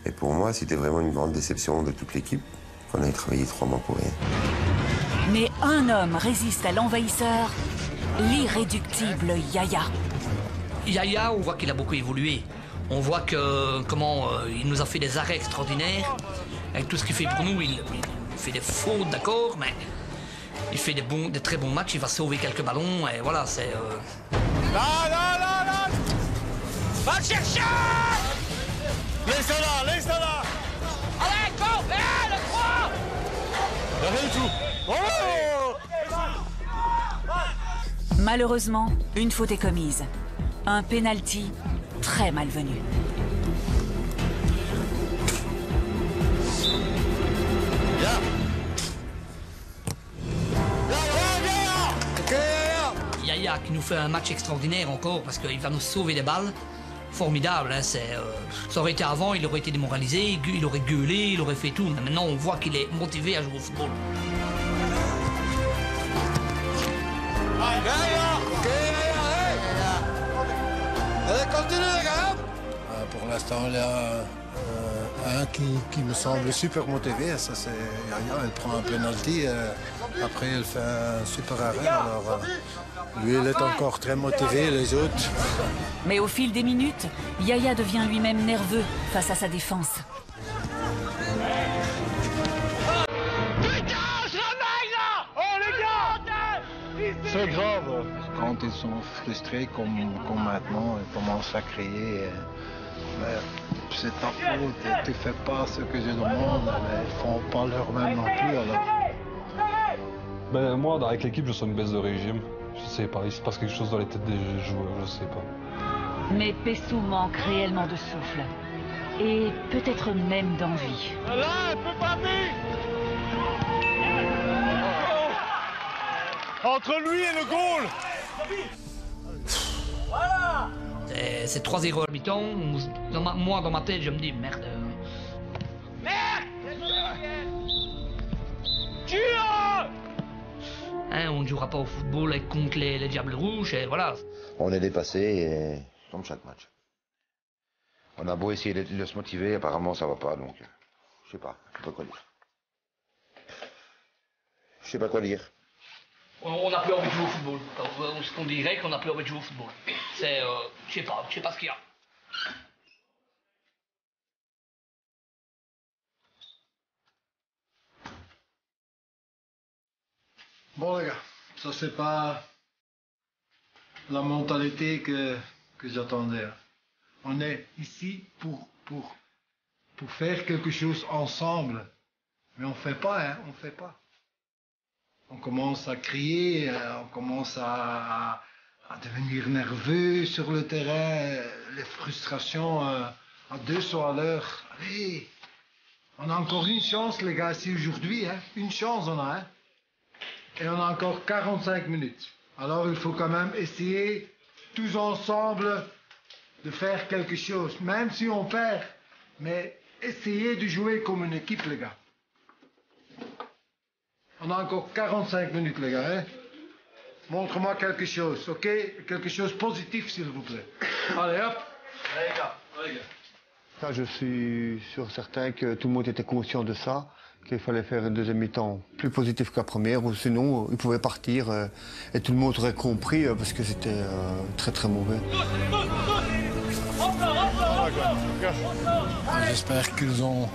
Et pour moi, c'était vraiment une grande déception de toute l'équipe qu'on ait travaillé 3 mois pour rien. Mais un homme résiste à l'envahisseur, l'irréductible Yaya. Yaya, on voit qu'il a beaucoup évolué. On voit que il nous a fait des arrêts extraordinaires. Avec tout ce qu'il fait pour nous, il fait des fautes, d'accord, mais il fait des très bons matchs. Il va sauver quelques ballons et voilà, c'est. Là. Va le chercher. Laisse-la là. Allez, go. Le 3. Rien du tout. Oh. Malheureusement, une faute est commise. Un penalty très malvenu. Yaya qui nous fait un match extraordinaire encore parce qu'il va nous sauver des balles. Formidable, hein, ça aurait été avant, il aurait été démoralisé, il aurait gueulé, il aurait fait tout. Mais maintenant, on voit qu'il est motivé à jouer au football. Allez, continue, les gars. Pour l'instant, il y a un qui me semble super motivé. Ça, c'est Yaya. Elle prend un penalty. Après, elle fait un super arrêt. Alors, lui, il est encore très motivé, les autres. Mais au fil des minutes, Yaya devient lui-même nerveux face à sa défense. C'est grave. Quand ils sont frustrés comme maintenant, ils commencent à crier. C'est ta faute, tu fais pas ce que je demande, mais ils font pas leur même non plus. Alors. Ben, moi, avec l'équipe, je sens une baisse de régime. Je sais pas, il se passe quelque chose dans les têtes des joueurs, je sais pas. Mais Pessou manque réellement de souffle. Et peut-être même d'envie. Là, elle peut pas vivre. Entre lui et le goal. Voilà. C'est 3-0 à mi-temps. Moi, dans ma tête, je me dis merde. Merde. Tue-le. Hein, on ne jouera pas au football contre les Diables Rouges et voilà. On est dépassé comme chaque match. On a beau essayer de se motiver, apparemment ça va pas, donc je sais pas quoi dire. Je sais pas quoi dire. On n'a plus envie de jouer au football. Ce qu'on dirait qu'on n'a plus envie de jouer au football. C'est, je sais pas ce qu'il y a. Bon les gars, ça c'est pas la mentalité que j'attendais. On est ici pour faire quelque chose ensemble. Mais on fait pas, hein, on fait pas. On commence à crier, on commence à devenir nerveux sur le terrain, les frustrations à 200 à l'heure. Allez, on a encore une chance les gars, c'est aujourd'hui, hein, une chance on a, hein. Et on a encore 45 minutes. Alors il faut quand même essayer, tous ensemble, de faire quelque chose. Même si on perd, mais essayez de jouer comme une équipe, les gars. On a encore 45 minutes, les gars. Hein? Montre-moi quelque chose, ok? Quelque chose de positif, s'il vous plaît. Allez, hop. Allez, les gars. Ça, je suis sûr certain que tout le monde était conscient de ça, qu'il fallait faire une deuxième mi-temps plus positive que la première, ou sinon, ils pouvaient partir et tout le monde aurait compris parce que c'était très très mauvais. J'espère qu'ils ont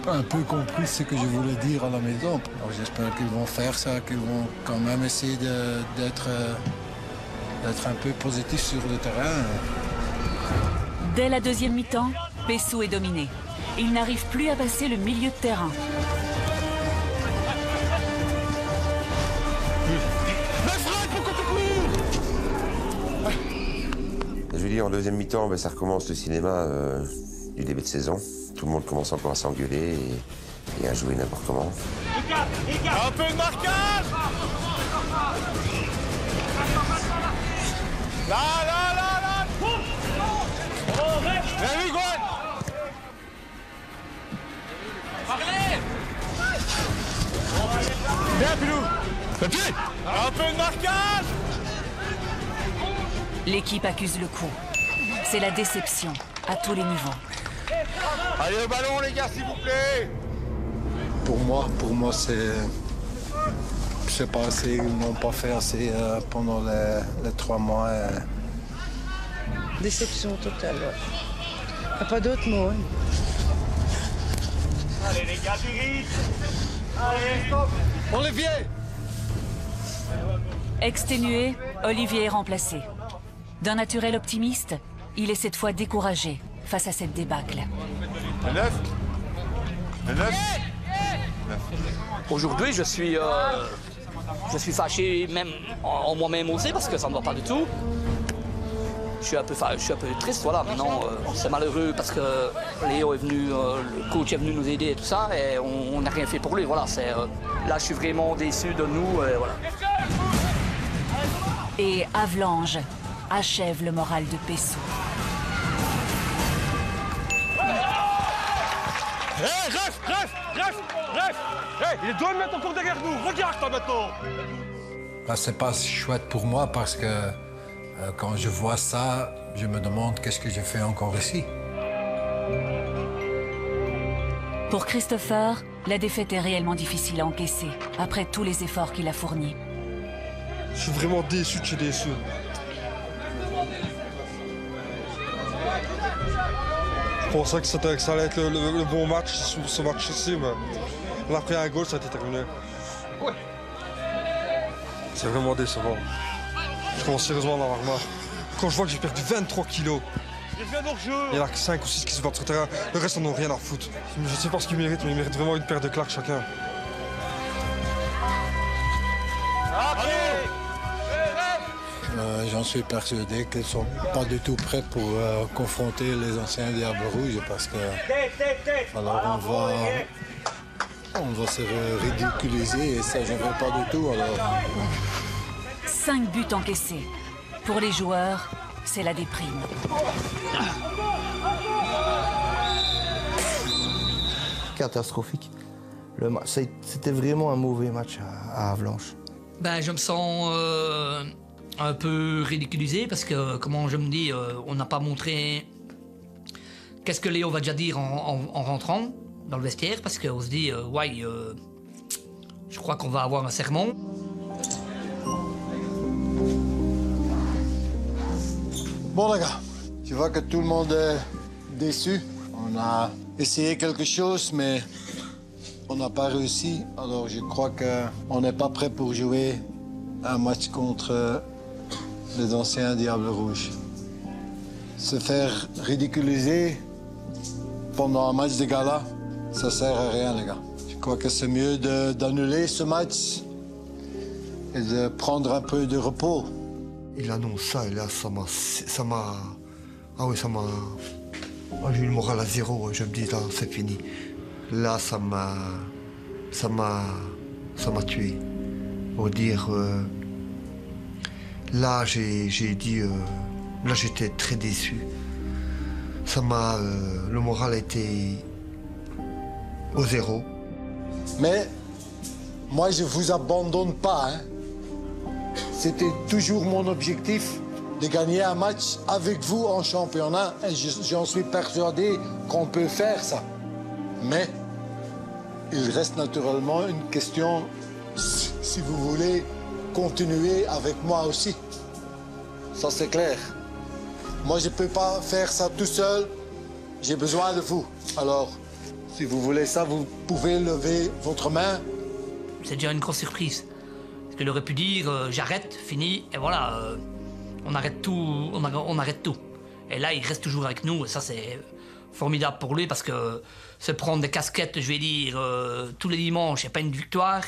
un peu compris ce que je voulais dire à la maison. Alors j'espère qu'ils vont faire ça, qu'ils vont quand même essayer d'être un peu positifs sur le terrain. Dès la deuxième mi-temps, Pessou est dominé. Il n'arrive plus à passer le milieu de terrain. Je veux dire, en deuxième mi-temps, ça recommence le cinéma du début de saison. Tout le monde commence encore à s'engueuler et à jouer n'importe comment. Un peu de marquage. Là. Allez, Gouane. Parlez. Bien, Pilou. Un peu de marquage. L'équipe accuse le coup. C'est la déception à tous les niveaux. Allez au ballon les gars s'il vous plaît. Pour moi c'est pas assez, ils n'ont pas fait assez pendant les 3 mois. Déception totale, ouais. Y a pas d'autre mot. Hein. Allez les gars du rythme. Allez stop. Olivier. Exténué, Olivier est remplacé. D'un naturel optimiste, il est cette fois découragé face à cette débâcle. Le 9. Aujourd'hui, je suis fâché même en moi-même aussi parce que ça ne va pas du tout. Je suis un peu triste, voilà. Maintenant, c'est malheureux parce que Léo est venu, le coach est venu nous aider et tout ça, et on n'a rien fait pour lui. Voilà, là, je suis vraiment déçu de nous, voilà. Et Havelange achève le moral de Pessou. Hé, ref. Il est 2 mètres encore derrière nous. Regarde toi maintenant. C'est pas chouette pour moi parce que quand je vois ça, je me demande qu'est-ce que j'ai fait encore ici. Pour Christopher, la défaite est réellement difficile à encaisser après tous les efforts qu'il a fournis. Je suis vraiment déçu de chez déçu. Je pensais que ça allait être le bon match sur ce match-ci, mais on a pris un goal, ça a été terminé. C'est vraiment décevant. Je commence sérieusement à en avoir marre. Quand je vois que j'ai perdu 23 kilos, il y en a que 5 ou 6 qui se battent sur le terrain, le reste n'en ont rien à foutre. Je ne sais pas ce qu'ils méritent, mais ils méritent vraiment une paire de claques chacun. J'en suis persuadé qu'ils ne sont pas du tout prêts pour confronter les anciens Diables Rouges parce que alors on va se ridiculiser et ça je ne veux pas du tout alors. 5 buts encaissés. Pour les joueurs, c'est la déprime. Catastrophique. C'était vraiment un mauvais match à Havelange. Ben, je me sens un peu ridiculisé parce que, comment je me dis, on n'a pas montré qu'est-ce que Léo va déjà dire en rentrant dans le vestiaire parce qu'on se dit, je crois qu'on va avoir un sermon. Bon les gars, tu vois que tout le monde est déçu. On a essayé quelque chose, mais on n'a pas réussi. Alors je crois qu'on n'est pas prêt pour jouer un match contre les anciens Diables Rouges. Se faire ridiculiser pendant un match de gala, ça sert à rien les gars. Je crois que c'est mieux d'annuler ce match et de prendre un peu de repos. Il annonce ça et là, ça m'a... Ah oui, ça m'a... Oh, j'ai eu le moral à 0, je me dis, là, c'est fini. Là, ça m'a tué. Pour dire... Là, j'ai dit... Là, j'étais très déçu. Ça m'a... Le moral était... au 0. Mais, moi, je vous abandonne pas, hein. C'était toujours mon objectif de gagner un match avec vous en championnat. Et j'en suis persuadé qu'on peut faire ça. Mais il reste naturellement une question, si vous voulez continuer avec moi aussi. Ça, c'est clair. Moi, je ne peux pas faire ça tout seul. J'ai besoin de vous. Alors, Si vous voulez ça, vous pouvez lever votre main. C'est déjà une grosse surprise. Parce qu'il aurait pu dire j'arrête, fini, et voilà, on arrête tout, on arrête tout. Et là, il reste toujours avec nous, et ça, c'est formidable pour lui, parce que se prendre des casquettes, je vais dire, tous les dimanches, et pas une victoire,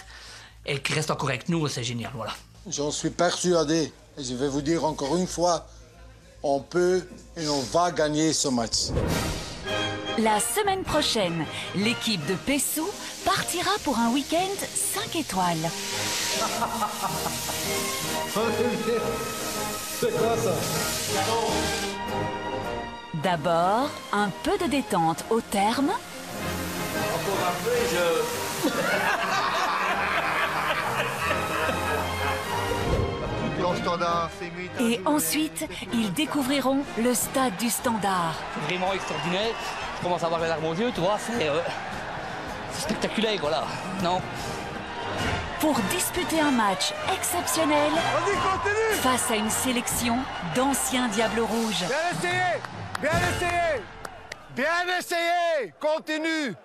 et qu'il reste encore avec nous, c'est génial, voilà. J'en suis persuadé, et je vais vous dire encore une fois, on peut et on va gagner ce match. La semaine prochaine, l'équipe de Pessou partira pour un week-end 5 étoiles. C'est quoi ça? D'abord, un peu de détente au terme. Encore un peu, Et ensuite, ils découvriront le stade du Standard. C'est vraiment extraordinaire. Je commence à avoir les larmes aux yeux, tu vois, c'est spectaculaire, voilà. Non. Pour disputer un match exceptionnel face à une sélection d'anciens Diables Rouges. Bien essayé! Bien essayé! Bien essayé! Continue!